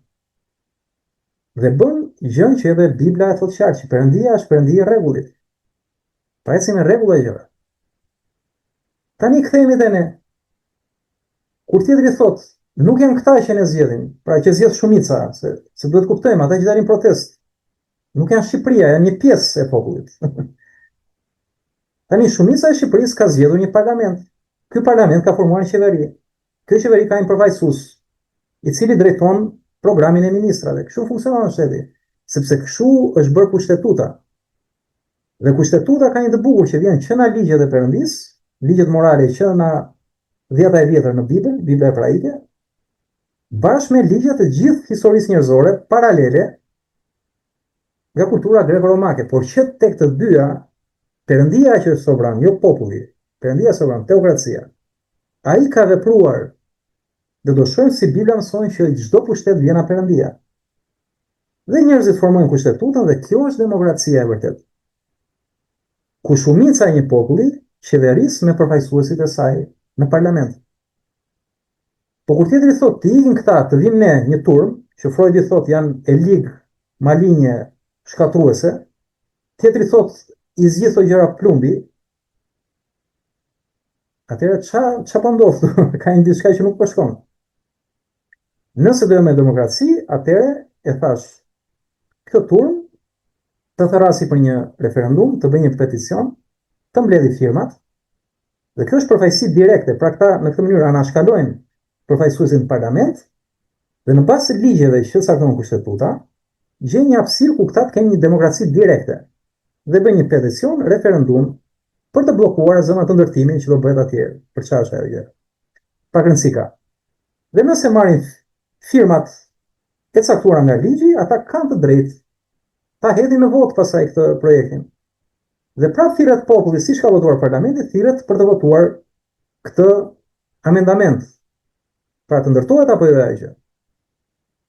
Dhe bën gjën që edhe Bibla e thotë qartë, që Perëndia është Perëndia e rregullit. Pra ecim me rregull e gjëra. Tani kthehemi te ne. Kur tjetri thotë, nuk janë këta që ne zgjedhim, pra që zgjedh shumica, se duhet kuptojmë, ata që dalin protest, nuk janë Shqipëria, janë një pjesë e popullit. Tani shumica e Shqipërisë ka zgjedhur një parlament. Ky parlament ka formuar një qeveri. Kjo qeveri ka një përfaqësues, i cili drejton programin e ministrave. Kështu funksionon shteti, sepse kështu është bërë kushtetuta. Dhe kushtetuta ka një të bukur që vjen që nga ligjet e Perëndis, ligjet morale që na 10 e vjetër në Bibla hebraike, bashkë me ligjet e gjithë historisë njerëzore paralele nga kultura greko-romake, por që tek të dyja, Perëndia që është sovran, jo populli, Perëndia sovran, teokracia, ai ka vepruar, dhe do shohim si Bibla mëson që çdo pushtet vjen nga Perëndia. Dhe njerëzit formojnë kushtetutën dhe kjo është demokracia e vërtet. Ku shumica e një populli qeveris me përfaqësuesit e saj në parlament. Po kur tjetri thot të ikin këta, të vim ne një turm, që Freud i thot janë e ligë malinje shkatruese, tjetri thot i zgjidh gjëra plumbi, atëherë ç'a po ndodh? Ka një diçka që nuk po shkon. Nëse do me demokraci, atëherë e thash, këtë turm të tharrasi për një referendum, të bëjë një peticion, të mbledhë firmat, dhe kjo është përfaqësi direkte, pra këta në këtë mënyrë anashkalojnë përfaqësuesin në parlament, dhe në bazë të ligjeve që cakton kushtetuta, gjejnë një hapësirë ku këta të kenë një demokraci direkte, dhe bëjnë një peticion, referendum, për të bllokuar zonat të ndërtimin që do bëhet atje, për çfarë është ajo gjë. Pak rëndësi ka. Dhe nëse marrin firmat e caktuara nga ligji, ata kanë të drejtë ta hedhin në votë pasaj këtë projektin. Dhe prapë thirret populli, siç ka votuar parlamenti, thirret për të votuar këtë amendament. Pra të ndërtohet apo jo ajo gjë.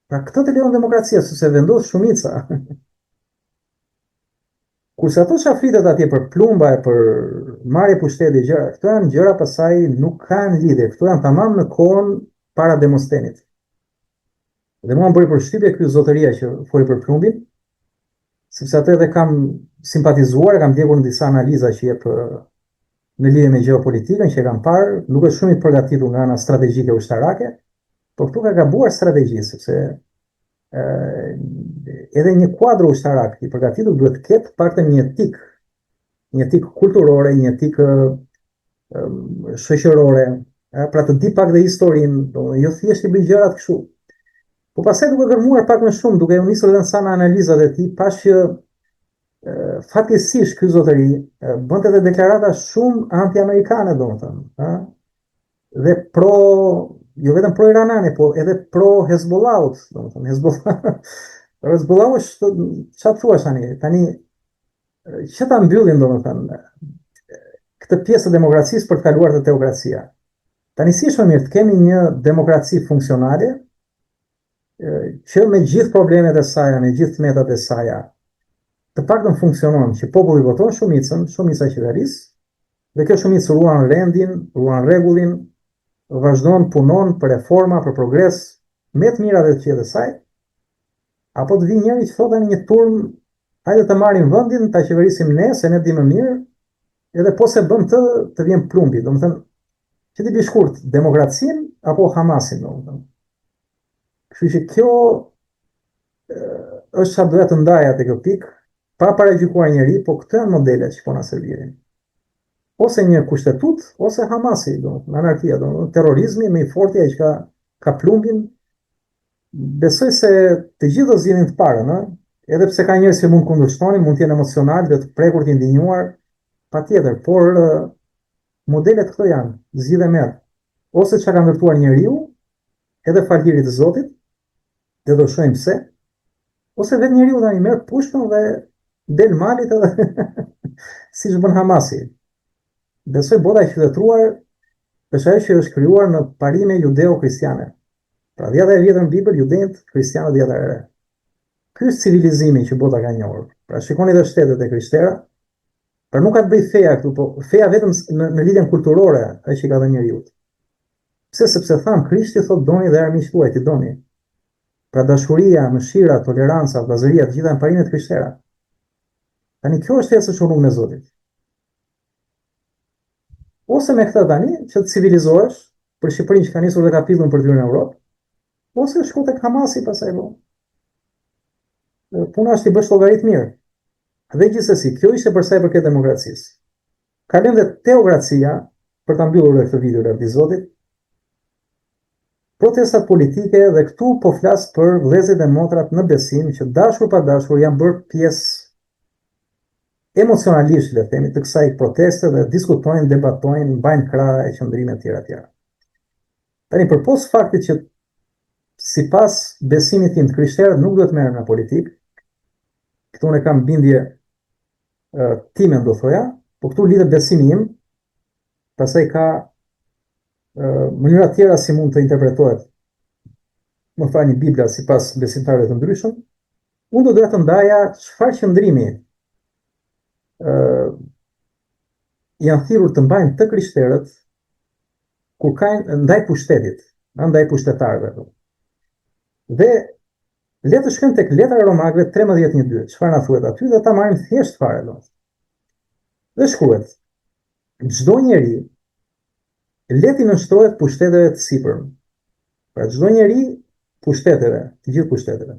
Pra këtë të lejon demokracia, sepse vendos shumica. Kurse ato që afritet atje për plumba e për marrje pushteti, gjëra, këto janë gjëra pasaj nuk kanë lidhje, këto janë tamam në kohën para Demostenit. Dhe mua më bëri përshtypje ky zotëria që foli për plumbin, sepse atë edhe kam simpatizuar, kam ndjekur në disa analiza që jep në lidhje me gjeopolitikën që e kam parë, nuk është shumë i përgatitur nga ana strategjike ushtarake, por këtu ka gabuar strategji, sepse edhe një kuadër ushtarak i përgatitur duhet të ketë paktën një etikë kulturore, një etikë shoqërore, pra të di pak dhe historinë, jo thjesht i bëj gjërat kështu. Po pastaj duke gërmuar pak më shumë, duke u nisur edhe në sa në analizat e tij, pash që fatkeqësisht ky zotëri bënte edhe deklarata shumë anti-amerikane, domethënë, dhe jo vetëm pro iranane, po edhe pro Hezbollahut, domethënë Hezbollahu është, çfarë thuash tani që ta mbyllin domethënë këtë pjesë të demokracisë për të kaluar te teokracia. Tani si është më mirë të kemi një demokraci funksionale që me gjithë problemet e saj, me gjithë tmetat e saj, të paktën funksionon, që populli voton shumica qeverisë, dhe kjo shumicë ruan rendin, ruan rregullin, vazhdon punon për reforma, për progres, me të mirat e të qetë e saj, apo të vi njëri që thotë një turm, hajde të marrim vendin, ta qeverisim ne, se ne di më mirë, edhe po se bëm të vjen plumbi, domethënë, që ti bëj shkurt, demokracinë apo Hamasin, domethënë. Kështu që kjo është çfarë duhet të ndaja te kjo pikë, pa paragjykuar njëri, po këto janë modelet që po na servirin. Ose një kushtetut, ose Hamasi, anarkia, terrorizmi me i forti ai që ka plumbin. Besoj se të gjithë do zgjidhin të parën, edhe pse ka njerëz që mund kundërshtonin, mund të jenë emocional dhe të prekur të ndinjuar, patjetër, por modelet këto janë, zgjidhe merr. Ose çka ka ndërtuar njeriu, edhe falënderit të Zotit, dhe do shohim pse, ose vetë njeriu tani merr pushkën dhe del malit edhe siç bën Hamasi. Besoj bota e qytetëruar është ajo që është krijuar në parime judeo-kristiane. Pra 10 e vjetër në Bibël, judejt, kristianët 10 e re. Ky është civilizimi që bota ka njohur. Pra shikoni edhe shtetet e krishterë, pra nuk ka të bëjë feja këtu, po feja vetëm në lidhjen kulturore është që ka dhënë njeriu. Pse? Sepse tham Krishti thotë doni dhe armiq tuaj ti doni. Pra dashuria, mëshira, toleranca, vllazëria, të gjitha janë parime të krishtera. Tani kjo është fesë që unë me Zotit. Ose me këtë tani që të civilizohesh, për Shqipërinë që ka nisur dhe kapitullin për të hyrë në Europë, ose shko tek Hamasi pasaj po. Puna është i bësh llogarit mirë. Dhe gjithsesi, kjo ishte për sa i përket demokracisë. Kalojmë te teokracia, për ta mbyllur këtë video lavdi Zotit. Protestat politike, dhe këtu po flas për vëllezërit dhe motrat në besim që dashur pa dashur janë bërë pjesë emocionalisht, le të themi, të kësaj proteste dhe diskutojnë, debatojnë, mbajnë krah e qëndrime të tjera. Tani përpos faktit që sipas besimit tim të krishterët nuk duhet merren në politikë, këtu unë kam bindje time do thoja, po këtu lidhet besimi im, pastaj ka mënyra tjera si mund të interpretohet, më falni, Bibla sipas besimtarëve të ndryshëm. Unë do të ndaja çfarë qëndrimi janë thirrur të mbajnë të krishterët kur kanë ndaj pushtetit, ndaj pushtetarëve. Dhe le të shkojmë tek letra e Romakëve 13:1-2. Çfarë na thuhet aty dhe ta marrim thjesht fare do. Dhe shkruhet: çdo njeri le t'i nënshtrohet pushteteve të sipërm. Pra çdo njeri pushteteve, të gjithë pushteteve.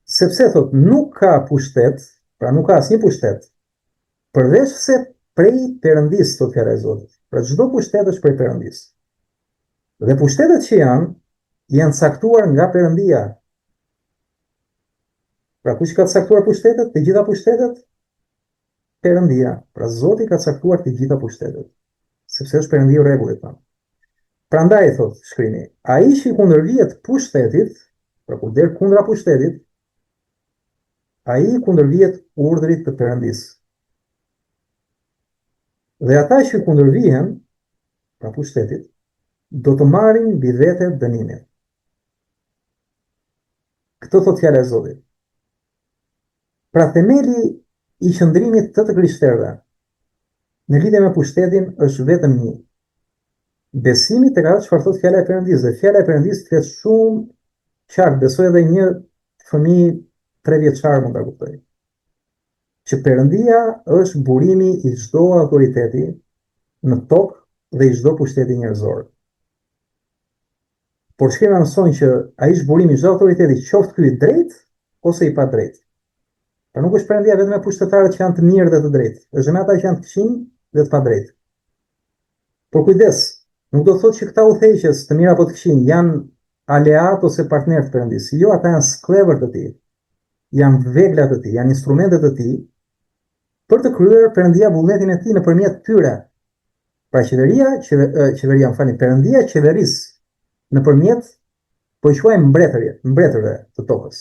Sepse thot nuk ka pushtet, pra nuk ka asnjë pushtet, përveç se prej Perëndis, thot fjala e Zotit. Pra çdo pushtet është prej Perëndis. Dhe pushtetet që janë caktuar nga Perëndia. Pra kush ka caktuar pushtetet? Të gjitha pushtetet? Perëndia. Pra Zoti ka caktuar të gjitha pushtetet. Sepse është Perëndia e rregullit tonë. Prandaj thot shkrimi, ai që kundërvihet pushtetit, pra kur del kundra pushtetit, ai kundërvihet urdhrit të Perëndis. Dhe ata që kundërvihen, pra pushtetit, do të marrin mbi vete dënimin. Këtë thot fjala e Zotit. Pra themeli i qëndrimit të krishterëve në lidhje me pushtetin është vetëm një. Besimi tek ajo çfarë thot fjala e Perëndis, dhe fjala e Perëndis flet shumë qartë, besoj edhe një fëmijë 3 vjeçar mund ta kuptoj. Që Perëndia është burimi i çdo autoriteti në tokë dhe i çdo pushteti njerëzor. Por shkema mëson që ai është burimi i çdo autoriteti, qoftë ky i drejt ose i padrejt. Pra nuk është Perëndia vetëm me pushtetarët që janë të mirë dhe të drejtë, është me ata që janë të këqij dhe të padrejtë. Por kujdes, nuk do të thotë që këta udhëheqës, të mirë apo të këqij, janë aleat ose partner të Perëndis. Jo, ata janë sklever të tij. Janë vegla të tij, janë instrumente të tij për të kryer Perëndia vullnetin e tij nëpërmjet tyre. Pra qeveria, Perëndia qeveris nëpërmjet, po i quajmë mbretërve të tokës.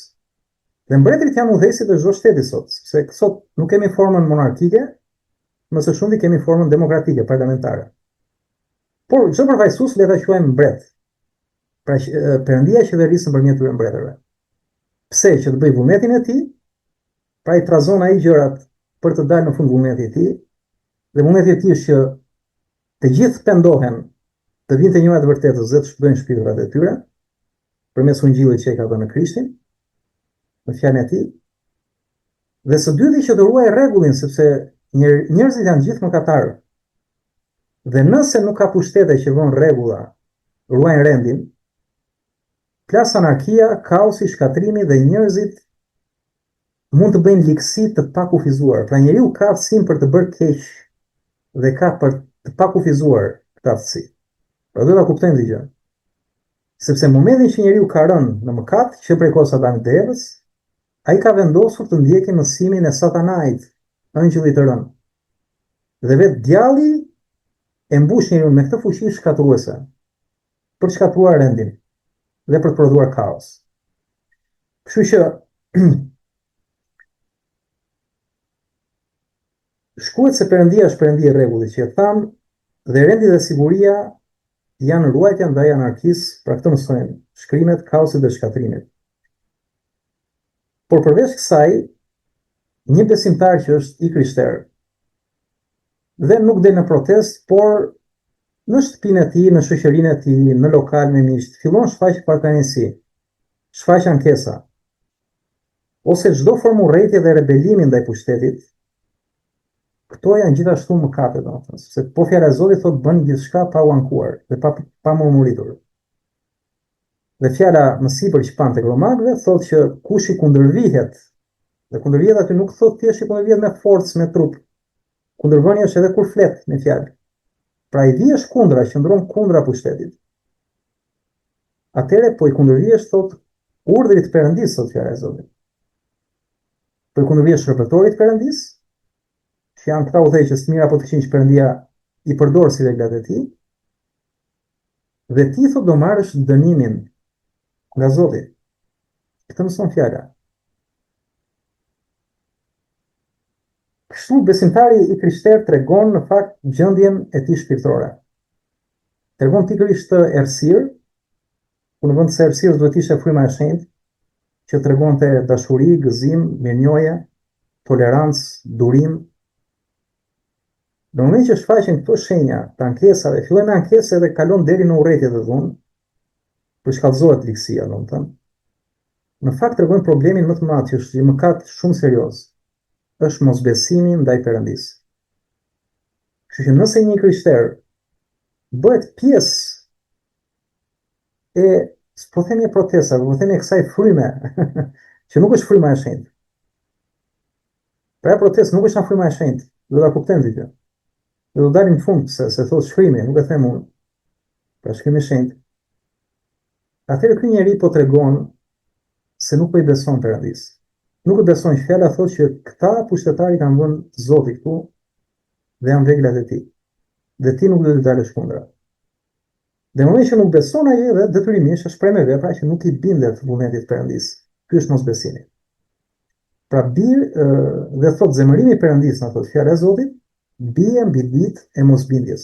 Dhe mbretërit janë udhëheqësit e çdo shteti sot, sepse sot nuk kemi formën monarkike, më së shumti kemi formën demokratike, parlamentare. Por çdo përfaqësues le ta quajmë mbret. Pra Perëndia qeveris nëpërmjet tyre mbretërve. Pse? Që të bëj vullnetin e tij, pra i trazon ai gjërat për të dalë në fund vullnetit e tij, dhe vullneti i tij është që të gjithë pendohen, të vinë te njëra të vërtetës dhe të shpëtojnë shpirtrat e tyre përmes ungjillit që ai ka dhënë në Krishtin, në fjalën e tij. Dhe së dyti që të ruaj rregullin, sepse njerëzit janë gjithë mëkatarë. Dhe nëse nuk ka pushtete që vënë rregulla, ruajnë rendin, plas anarkia, kaosi, shkatrimi dhe njerëzit mund të bëjnë ligësi të pakufizuar. Pra njeriu ka aftësinë për të bërë keq dhe ka për të pakufizuar këtë aftësi. Pra do ta kuptojmë këtë gjë. Sepse në momentin që njeriu ka rënë në mëkat, që prej kohës Adamit dhe Evës, ai ka vendosur të ndjekë mësimin e Satanait, angjëllit të rënë. Dhe vetë djalli e mbush njeriu me këtë fuqi shkatruese për të shkatruar rendin dhe për të prodhuar kaos. Kështu që shkruhet se Perëndia është Perëndia e rregullit, që e tham, dhe rendi dhe siguria janë ruajtja ndaj anarkisë, pra këtë mësojnë shkrimet, kaosit dhe shkatrimit. Por përveç kësaj, një besimtar që është i krishterë dhe nuk del në protest, por në shtëpinë e tij, në shoqërinë e tij, në lokalin e miqt, fillon shfaq parkanësi, shfaq ankesa, ose çdo formë urrëtie dhe rebelimi ndaj pushtetit, këto janë gjithashtu mëkate, domethënë, sepse po fjala e Zotit thotë bën gjithçka pa u ankuar dhe pa murmuritur. Dhe fjala më sipër që pan tek Romakëve thotë që kush i kundërvihet, dhe kundërvihet aty nuk thotë thjesht i kundërvihet me forcë, me trup. Kundërvënia është edhe kur flet me fjalë. Pra i vjesh kundra, qëndron kundra pushtetit. Atëherë po i kundërvihesh thotë urdhrit të Perëndis, thotë fjala e Zotit. Po i kundërvihesh shërbëtorit të Perëndis, që janë këta udhëheqës të mirë apo të këqij që Perëndia i përdor si reglat e tij, dhe ti thot do marrësh dënimin nga Zoti. Këtë mëson fjala. Kështu besimtari i krishterë tregon në fakt gjendjen e tij shpirtërore. Tregon pikërisht të errësirë, ku në vend se errësirë duhet ishte fryma e shenjtë, që tregonte dashuri, gëzim, mirënjohje, tolerancë, durim. Në moment që shfaqen këto shenja të ankesave, fillojnë me ankesë dhe kalon deri në urrëtiet e dhunë, përshkallëzohet ligësia, domethënë. Në fakt tregon problemin më të madh që është një mëkat shumë serioz, është mosbesimi ndaj Perëndisë. Kështu që nëse një krishter bëhet pjesë e, po themi protesta, po themi kësaj fryme, që nuk është fryma e shenjtë. Pra protestë nuk është fryma e shenjtë, do ta kuptojmë këtë. Dhe do dalim në fund se thotë shkrimi, nuk e them unë. Pra shkrimi i shenjtë. Atëherë ky njeri po tregon se nuk po i beson Perëndisë. Nuk i beson që fjala thotë që këta pushtetari kanë vënë Zoti këtu dhe janë reglat e tij. Dhe ti nuk do të dalësh kundra. Dhe në moment që nuk beson ai edhe detyrimisht është me vepra që nuk i bindet vullnetit të Perëndisë. Ky është mosbesimi. Pra dhe thotë zemërimi i Perëndisë, na thotë fjala e Zotit, bie mbi ditë e mosbindjes.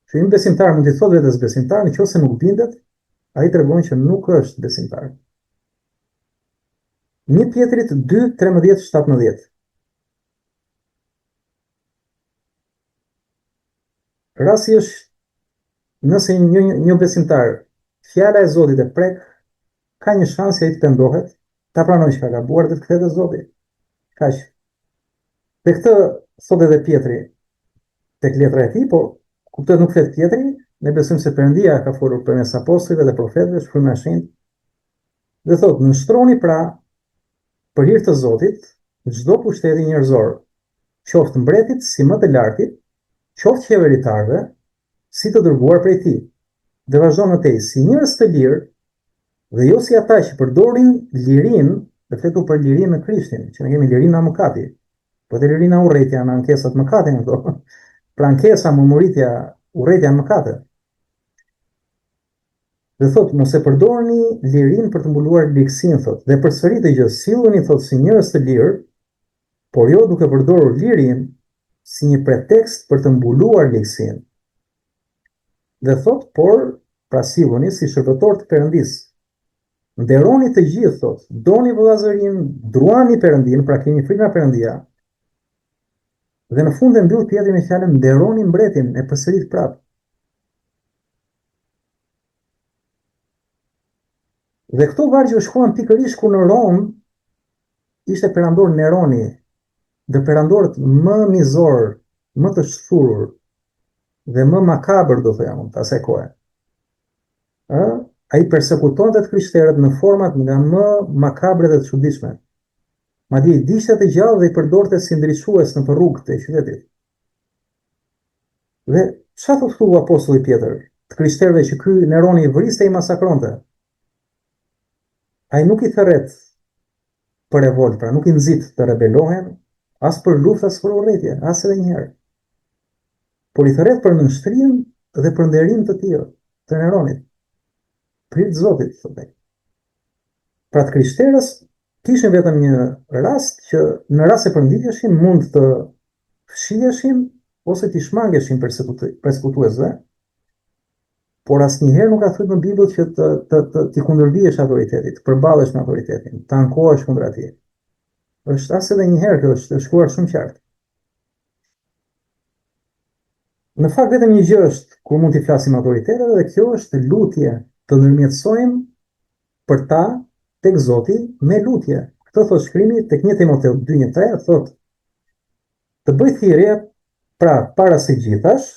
Që një besimtar mund të thotë vetes besimtar, nëse nuk bindet, ai tregon që nuk është besimtar. 1 Pjetrit 2:13-17. Rasti është nëse një besimtar fjala e Zotit e prek, ka një shans ai të pendohet, ta pranojë që ka gabuar dhe të kthehet te Zoti. Kaq. Dhe këtë thotë edhe Pjetri tek letra e tij, po kuptohet nuk flet Pjetri, ne besojmë se Perëndia ka folur përmes apostujve dhe profetëve, shkruajmë në shenjtë. Dhe thotë, nështroni pra për hir të Zotit çdo pushteti njerëzor, qoftë mbretit si më të lartit, qoftë qeveritarëve si të dërguar prej tij. Dhe vazhdon më tej, si njerëz të lirë dhe jo si ata që përdorin lirinë, dhe fletu për lirinë në Krishtin, që ne kemi lirinë nga mëkati, po dhe lirinë nga urrëtia, në ankesat mëkatin këto. Pra ankesa, murmuritja, urrëtia në mëkate. Dhe thotë, mos e përdorni lirinë për të mbuluar ligësinë, thotë, dhe përsëri të gjë, silluni, thotë, si njerëz të lirë, por jo duke përdorur lirinë si një pretekst për të mbuluar ligësinë. Dhe thotë, por pra silluni si shërbëtor të Perëndisë. Nderoni të gjithë, thotë, doni vëllazërinë, druani Perëndinë, pra keni frikë nga Perëndia. Dhe në fund e mbyll Pjetri me fjalën nderoni mbretin, e përsërit prapë. Dhe këto vargje u shkruan pikërisht kur në Rom ishte perandor Neroni, dhe perandorët më mizor, më të shturur dhe më makabër, do thoya unë, asaj kohe. Ai përsekutonte të krishterët në format nga më makabre dhe të çuditshme. Madje i dishte të gjallë dhe i përdorte si ndriçues në rrugët e qytetit. Dhe çfarë thotë këtu apostulli Pjetër? Të krishterëve që ky Neroni i vriste i masakronte. Ai nuk i thërret për revolt, pra nuk i nxit të rebelohen, as për luftë, as për urrëtie, as edhe një herë. Por i thërret për nënshtrim dhe për nderim të tij, të Neronit. Prit Zotit, thotë. Pra të krishterës kishin vetëm një rast që në rast se përndiheshin mund të fshiheshin ose të shmangeshin persekutuesve, por asnjëherë nuk ka thënë në Bibël që të kundërvihesh autoritetit, të përballesh me autoritetin, të ankohesh kundër atij. Është as edhe një herë kjo është shkruar shumë qartë. Në fakt vetëm një gjë është kur mund t'i flasim autoriteteve, dhe kjo është lutje, të ndërmjetësojmë për ta tek Zoti me lutje. Këtë thotë shkrimi tek 1 Timoteu 2:3, thotë të bëj thirrje pra para së gjithash,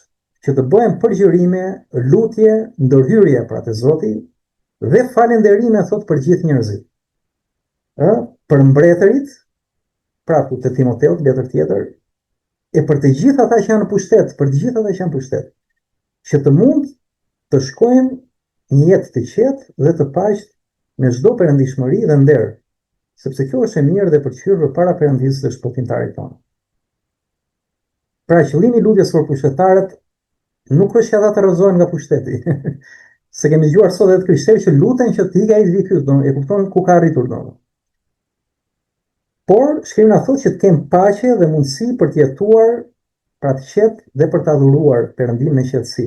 që të bëhen përgjërime, lutje, ndërhyrje pra te Zoti dhe falënderime, thotë, për gjithë njerëzit. Për mbretërit, pra te Timoteut, letër tjetër, e për të gjithë ata që janë në pushtet, për të gjithë ata që janë në pushtet, që të mund të shkojnë një jetë të qetë dhe të paqë me çdo perëndishmëri dhe nder, sepse kjo është e mirë dhe përqyrë përpara Perëndisë dhe shpëtimtarit tonë. Pra qëllimi i lutjes për pushtetarët nuk është që ata të rrëzohen nga pushteti. Se kemi dëgjuar sot edhe të krishterë që luten që të ikë ai të vi, e kupton ku ka arritur domun. Por shkrimi na thotë që të kemë paqe dhe mundësi për të jetuar pra të qetë dhe për të adhuruar Perëndin në qetësi.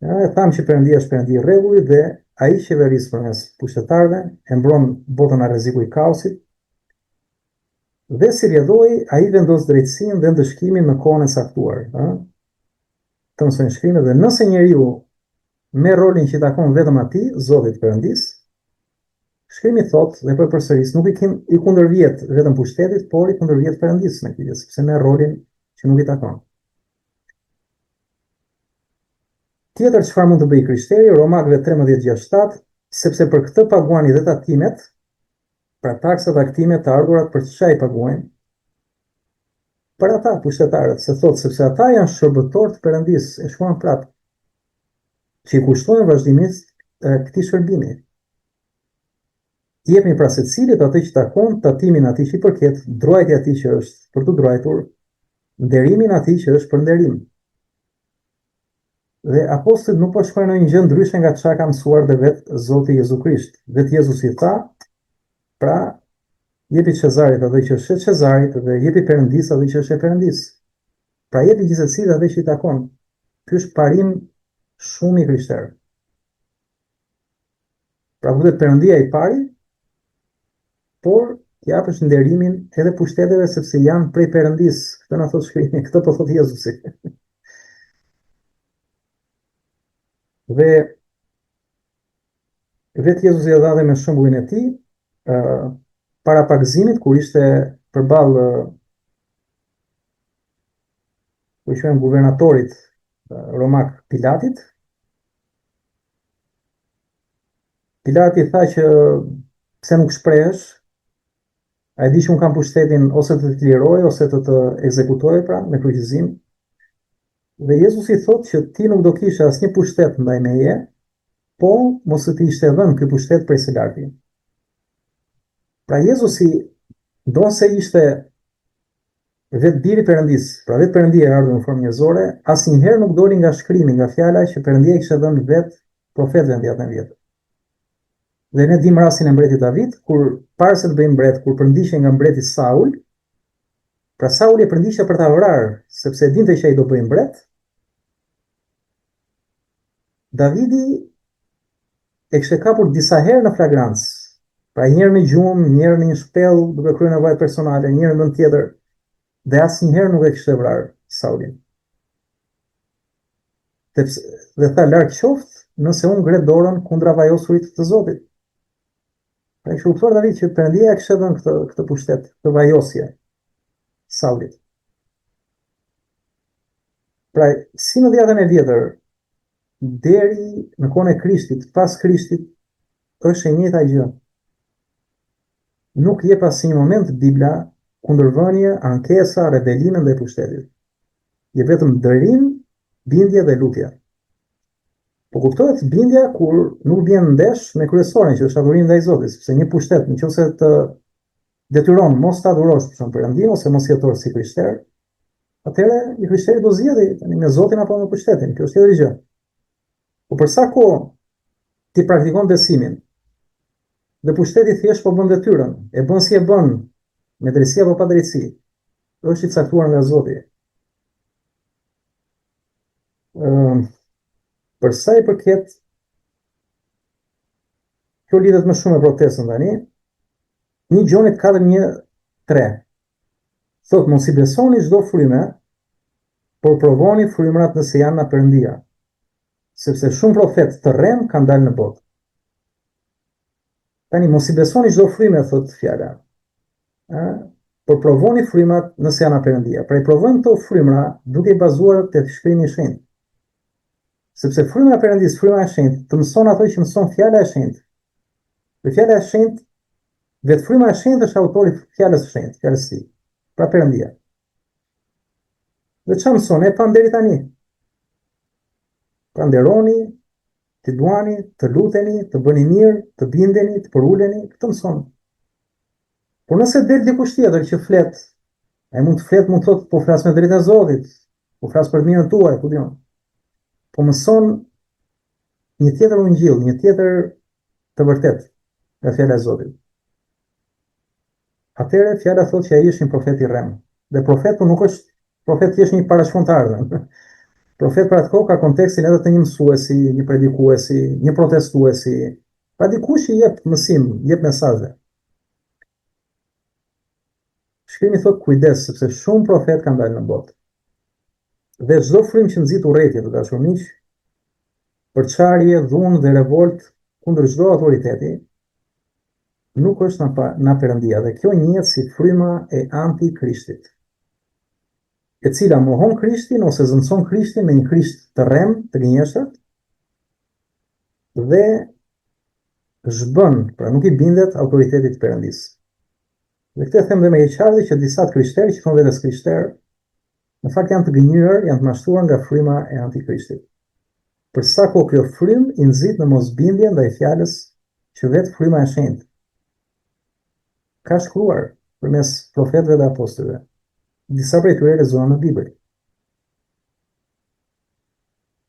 E thamë që Perëndia është Perëndi i rregullit dhe ai qeveris përmes pushtetarëve, e mbron botën nga rreziku i kaosit. Dhe si rjedhoi, ai vendos drejtësinë dhe ndëshkimin në kohën e saktuar, të mësojnë shkrimet, dhe nëse njeriu merr rolin që i takon vetëm atij, Zotit Perëndis, shkrimi thot, dhe për përsëris, nuk i kundërvjet vetëm pushtetit, por i kundërvjet Perëndis në këtë, sepse merr rolin që nuk i takon. Tjetër çfarë mund të bëjë krishteri, Romakëve 13:67, sepse për këtë paguani dhe tatimet, pra taksat, aktimet, të ardhurat, për çfarë i paguajnë? Për ata pushtetarët, se thot, sepse ata janë shërbëtor të Perëndis, e shkruan prapë, që i kushtojnë vazhdimisht këtij shërbimi. Jepni pra secilit atë që takon, tatimin atij që i përket, druajtja atij që është për të druajtur, nderimin atij që është për nderim. Dhe apostujt nuk po shkruajnë ndonjë gjë ndryshe nga çka ka mësuar dhe vetë Zoti Jezu Krisht. Vetë Jezusi tha, pra jepi Cezarit atë që është Cezarit dhe jepi Perëndis atë që është e Perëndis. Pra jepi gjithsesi atë që i takon. Ky është parim shumë i krishterë. Pra vetë Perëndia i pari, por japësh nderimin edhe pushteteve sepse janë prej Perëndis. Këtë na thot shkrimi, këtë po thot Jezusi. Dhe vetë Jezusi e dha dhe me shembullin e tij, para pagëzimit, kur ishte përballë guvernatorit romak Pilatit. Pilati tha që pse nuk shprehesh? Ai di që unë kam pushtetin ose të të liroj ose të ekzekutoj, pra me kryqëzim. Dhe Jezusi thotë që ti nuk do kishe asnjë pushtet ndaj meje, po mos të ishte dhënë ky pushtet prej së larti. Pra Jezusi, ndonse ishte vetë biri i Perëndis, pra vetë Perëndia e ardhur në formë njerëzore, asnjëherë nuk doli nga shkrimi, nga fjala që Perëndia i kishte dhënë vetë profetëve në jetën e vjetër. Dhe ne dim rastin e mbretit David, kur para se të bëjë mbret, kur përndiqej nga mbreti Saul, pra Sauli e përndiqte për ta vrarë, sepse dinte që ai do bëjë mbret. Davidi e kishte kapur disa herë në flagrancë, pra një herë me gjumë, një herë në një shpellë duke kryer nevojat personale, një herë në vend tjetër, dhe asnjëherë nuk e kishte vrarë Saulin. Dhe tha, larg qoftë nëse unë ngre dorën kundra vajosurit të Zotit. Pra i kuptuar David që Perëndia e kishte dhënë këtë pushtet, këtë vajosje Saulit. Pra si në dhjetën e vjetër deri në kohën e Krishtit, pas Krishtit, është e njëjta gjë. Nuk jep asnjë moment Bibla kundërvënie, ankesa, rebelime ndaj pushtetit. Je vetëm dërim, bindje dhe lutje. Po kuptohet bindja kur nuk vjen ndesh me kryesorin që është adhurim ndaj Zotit, sepse një pushtet nëse të detyron mos ta adhurosh për Perëndin ose mos jetosh si krishter, atëherë një krishteri do zgjedhë tani me Zotin apo me pushtetin. Kjo është tjetër gjë. Po për sa kohë ti praktikon besimin dhe pushteti thjesht po bën detyrën, e bën si e bën, me drejtësi apo pa drejtësi, është i caktuar nga Zoti. Për sa i përket, kjo lidhet më shumë me protestën tani. 1 Gjonit 4:1-3 thot, mos i besoni çdo frymë, por provoni frymërat nëse janë nga Perëndia, sepse shumë profetë të rrem kanë dalë në botë. Tani mos i besoni çdo frymë, thot fjala. Por provoni frymërat nëse janë nga Perëndia. Pra i provojmë këto frymëra duke i bazuar te shkrimi i shenjtë. Sepse fryma e Perëndis, fryma e shenjtë, të mëson ato që mëson fjala e shenjtë. Dhe fjala e shenjtë, vetë fryma e shenjtë është autori fjalës së shenjtë, fjalës së tij. Pra Perëndia. Dhe çfarë mëson? E pa deri tani. Pra nderoni, të duani, të luteni, të bëni mirë, të bindeni, të përuleni, këtë mëson. Por nëse del dikush tjetër që flet, Ai mund të flet, mund të thotë, po flas me drejtë e Zotit, po flas për mirën tuaj, ku diun. Po mëson një tjetër ungjill, një tjetër të vërtet nga fjala e Zotit. Atëherë fjala thotë që ai është një profet i rrem. Dhe profetu nuk është profet thjesht një parashkrontar. Profet për atë kohë ka kontekstin edhe të një mësuesi, një predikuesi, një protestuesi, pa dikush që jep mësim, jep mesazhe. Shkrimi thot kujdes, sepse shumë profet kanë dalë në botë. Dhe çdo frym që nxit urrëtie të dashur miq, përçarje, dhunë dhe revolt kundër çdo autoriteti, nuk është nga Perëndia, dhe kjo njihet si fryma e antikrishtit, e cila mohon Krishtin ose zëmson Krishtin me një Krisht të rrem, të gënjeshtër, dhe zhbën, pra nuk i bindet autoritetit të Perëndisë. Dhe këtë them dhe me keqardhje që disa krishterë që thonë vetes krishterë, në fakt janë të gënjur, janë të mashtruar nga fryma e antikrishtit. Për sa kohë kjo frym i nxit në mosbindje ndaj fjalës që vetë fryma e shenjtë ka shkruar përmes profetëve dhe apostujve. Disa prej tyre lexuan në Bibël.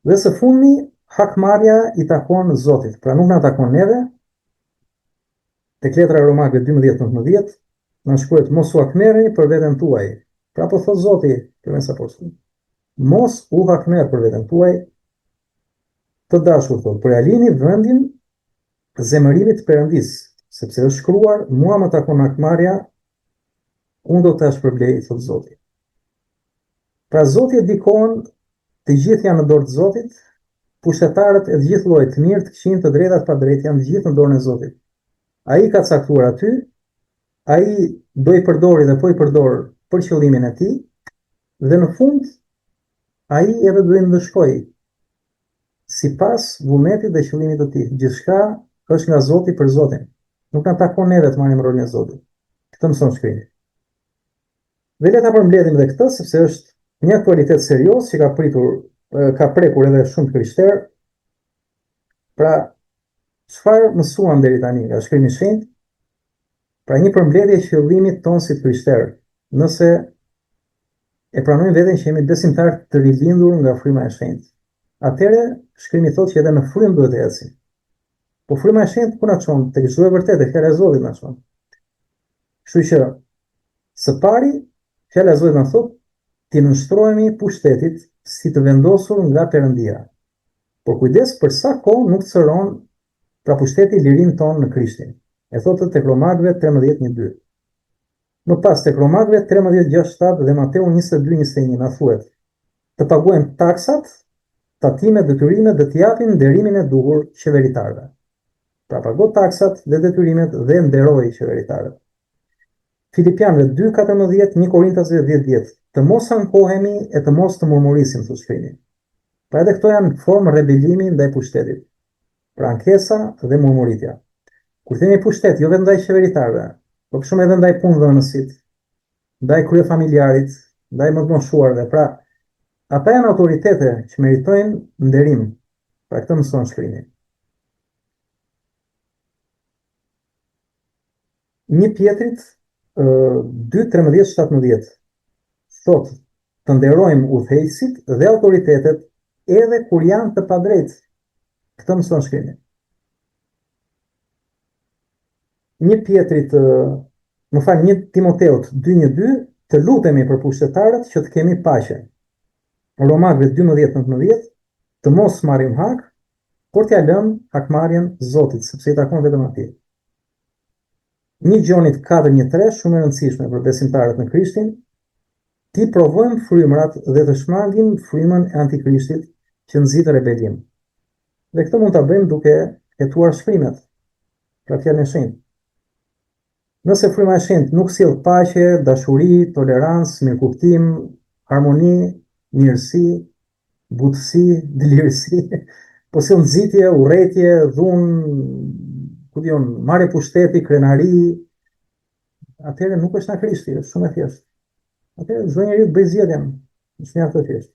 Dhe së fundmi, hakmarrja i takon Zotit, pra nuk na takon neve. Tek letra e Romakëve 12:19 na shkruhet mos u hakmerrni për veten tuaj. Pra po thot Zoti përmes apostujve. Mos u hakmerr për veten tuaj, të dashur thot, por ja lini vendin zemërimit të Perëndisë, sepse është shkruar, mua më takon hakmarrja, unë do ta shpërblej, thot Zoti. Pra Zoti e dikon, të gjithë janë në dorë të Zotit, pushtetarët e të gjithë llojet, të mirë, të këqij, të drejta, të padrejtë, janë të gjithë në dorën e Zotit. Ai ka caktuar aty, ai do i përdori dhe po i përdor për qëllimin e tij, dhe në fund ai edhe do i ndëshkojë sipas vullnetit dhe qëllimit të tij. Gjithçka është nga Zoti për Zotin. Nuk na takon neve të marrim rolin e Zotit. Këtë mëson shkrimi. Dhe le ta përmbledhim edhe këtë, sepse është një aktualitet serioz që ka prekur edhe shumë krishterë. Pra, çfarë mësuam deri tani nga shkrimi i shenjtë? Pra, një përmbledhje e qëllimit tonë si krishterë, nëse e pranojmë veten që jemi besimtarë të rilindur nga fryma e shenjtë. Atëherë, shkrimi thotë që edhe në frym duhet të ecim. Po fryma e shenjtë ku na çon? Tek çdo e vërtetë, fjala e Zotit na çon. Kështu që së pari, fjala e Zotit na thotë ti nënshtrohemi pushtetit si të vendosur nga Perëndia. Por kujdes për sa kohë nuk cëron pra pushteti lirin tonë në Krishtin. E thotë tek Romakëve 13:1-2. Më pas tek Romakëve 13:6-7 dhe Mateu 22:21 na thuhet: të paguajmë taksat, tatimet, detyrimet dhe të japim nderimin e duhur qeveritarëve. Pra pago taksat dhe detyrimet dhe nderoj qeveritarët. Filipianëve 2:14, 1 Korintasve 10:10. Të mos ankohemi e të mos të murmurisim, thotë shkrimi. Pra edhe këto janë formë rebelimi ndaj pushtetit. Pra ankesa dhe murmuritja. Kur themi pushtet, jo vetëm ndaj qeveritarëve, por shumë edhe ndaj punëdhënësit, ndaj kryefamiljarit, ndaj mëdhmoshuarve. Pra, ata janë autoritete që meritojnë nderim. Pra këtë mëson shkrimi. 1 Pjetrit 2:13-17 thotë të nderojmë udhëheqësit dhe autoritetet edhe kur janë të padrejtë. Këtë mëson shkrimi. 1 Timoteut 2:1-2 të lutemi për pushtetarët që të kemi paqe. Romakëve 12:19 të mos marrim hak, por t'ja lëm hakmarrjen Zotit, sepse i takon vetëm atij. 1 Gjonit 4:1-3 shumë e rëndësishme për besimtarët në Krishtin, ti provojmë frymrat dhe të shmangim frymën e antikrishtit që nxit rebelim. Dhe këtë mund ta bëjmë duke hetuar shkrimet, pra fjalën e shenjtë. Nëse fryma e shenjtë nuk sjell paqe, dashuri, tolerancë, mirëkuptim, harmoni, mirësi, butësi, delirësi, po sjell nxitje, urrëtie, dhunë, marrje pushteti, krenari, atëherë nuk është nga Krishti, është shumë e thjeshtë. Atëherë çdo njeri bëj zgjedhjen, është mjaft e thjeshtë.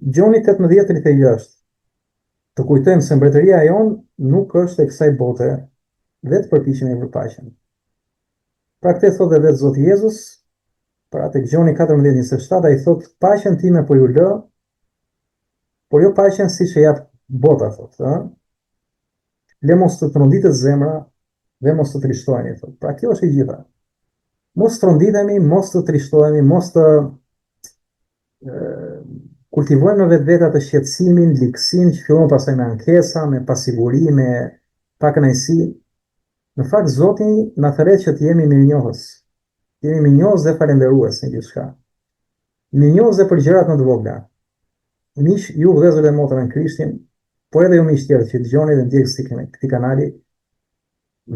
Gjoni 18:36. Të kujtojmë se mbretëria e jon nuk është e kësaj bote, vetë përpiqemi për paqen. Pra këtë thotë dhe vetë Zoti Jezus, pra tek Gjoni 14:27, ai thotë, paqen time po ju lë, por jo paqen siç e jap bota, thotë, ëh. Le mos të tronditet zemra dhe mos të trishtoheni, thotë. Pra kjo është e gjitha. Mos tronditemi, mos të trishtohemi, mos të kultivojmë në vetvete atë shqetësimin, liksin që fillon pastaj me ankesa, me pasiguri, me pakënaqësi. Në fakt Zoti na thret që të jemi mirënjohës. Të jemi mirënjohës dhe falënderues në gjithçka. Mirënjohës dhe për gjërat më të vogla. Miq, ju vëllezër dhe motra në Krishtin, por edhe ju miq tjerë që dëgjoni dhe ndjekni këtij kanali,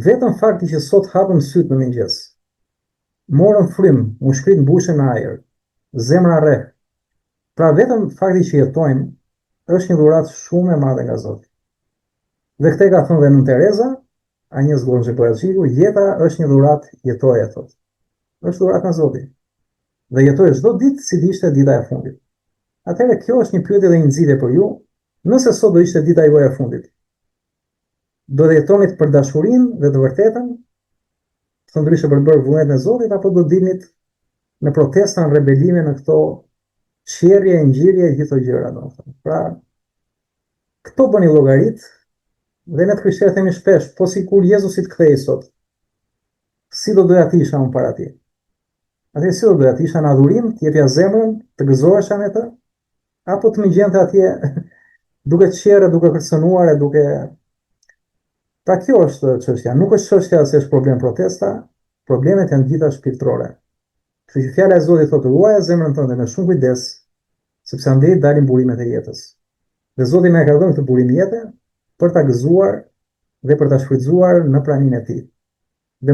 vetëm fakti që sot hapëm syt në mëngjes, morëm frym, u shkrit mbushën në ajër, zemra rreh. Pra vetëm fakti që jetojmë është një dhuratë shumë e madhe nga Zoti. Dhe këtë ka thënë dhe Nën Tereza, Agnes Borgjë, jeta është një dhuratë, jetoje, thotë. Është dhuratë nga Zoti. Dhe jetoje çdo ditë si ishte dita e fundit. Atëherë kjo është një pyetje dhe një nxitje për ju. Nëse sot do ishte dita juaj e fundit, do të jetonit për dashurinë dhe të vërtetën, të ndryshe për bërë vullnetin e Zotit, apo do dilnit në protesta, në rebelime, në këto qerrje, ngjyrje, gjithë këto gjëra, domethënë. Pra, këto bëni llogarit dhe ne të krishterët themi shpesh, po sikur Jezusi të kthehej sot, si do doja të isha unë para tij? Atëherë si do doja të isha në adhurim, të jepja zemrën, të gëzohesha me të, apo të më gjente atje duke qerë, duke kërcënuar e duke... Pra kjo është çështja, nuk është çështja se është problem protesta, problemet janë gjitha shpirtërore. Kështu që fjala e Zotit thotë, ruaja zemrën tënde me shumë kujdes, sepse andej dalin burimet e jetës. Dhe Zoti na ka dhënë këtë burim jete për ta gëzuar dhe për ta shfrytzuar në praninë e tij. Dhe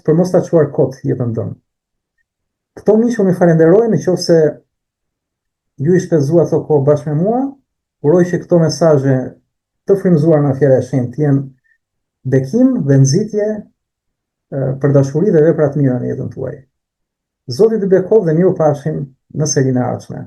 për mos ta çuar kot jetën tonë. Këto miq më falenderojnë nëse ju i shpenzua këto kohë bashkë me mua. Uroj që këto mesazhe të frymëzuar nga fjala e shenjtë të jenë bekim dhe nxitje për dashuri dhe vepra të mira në jetën tuaj. Zoti të bekojë dhe miru pafshim në serinë e ardhshme.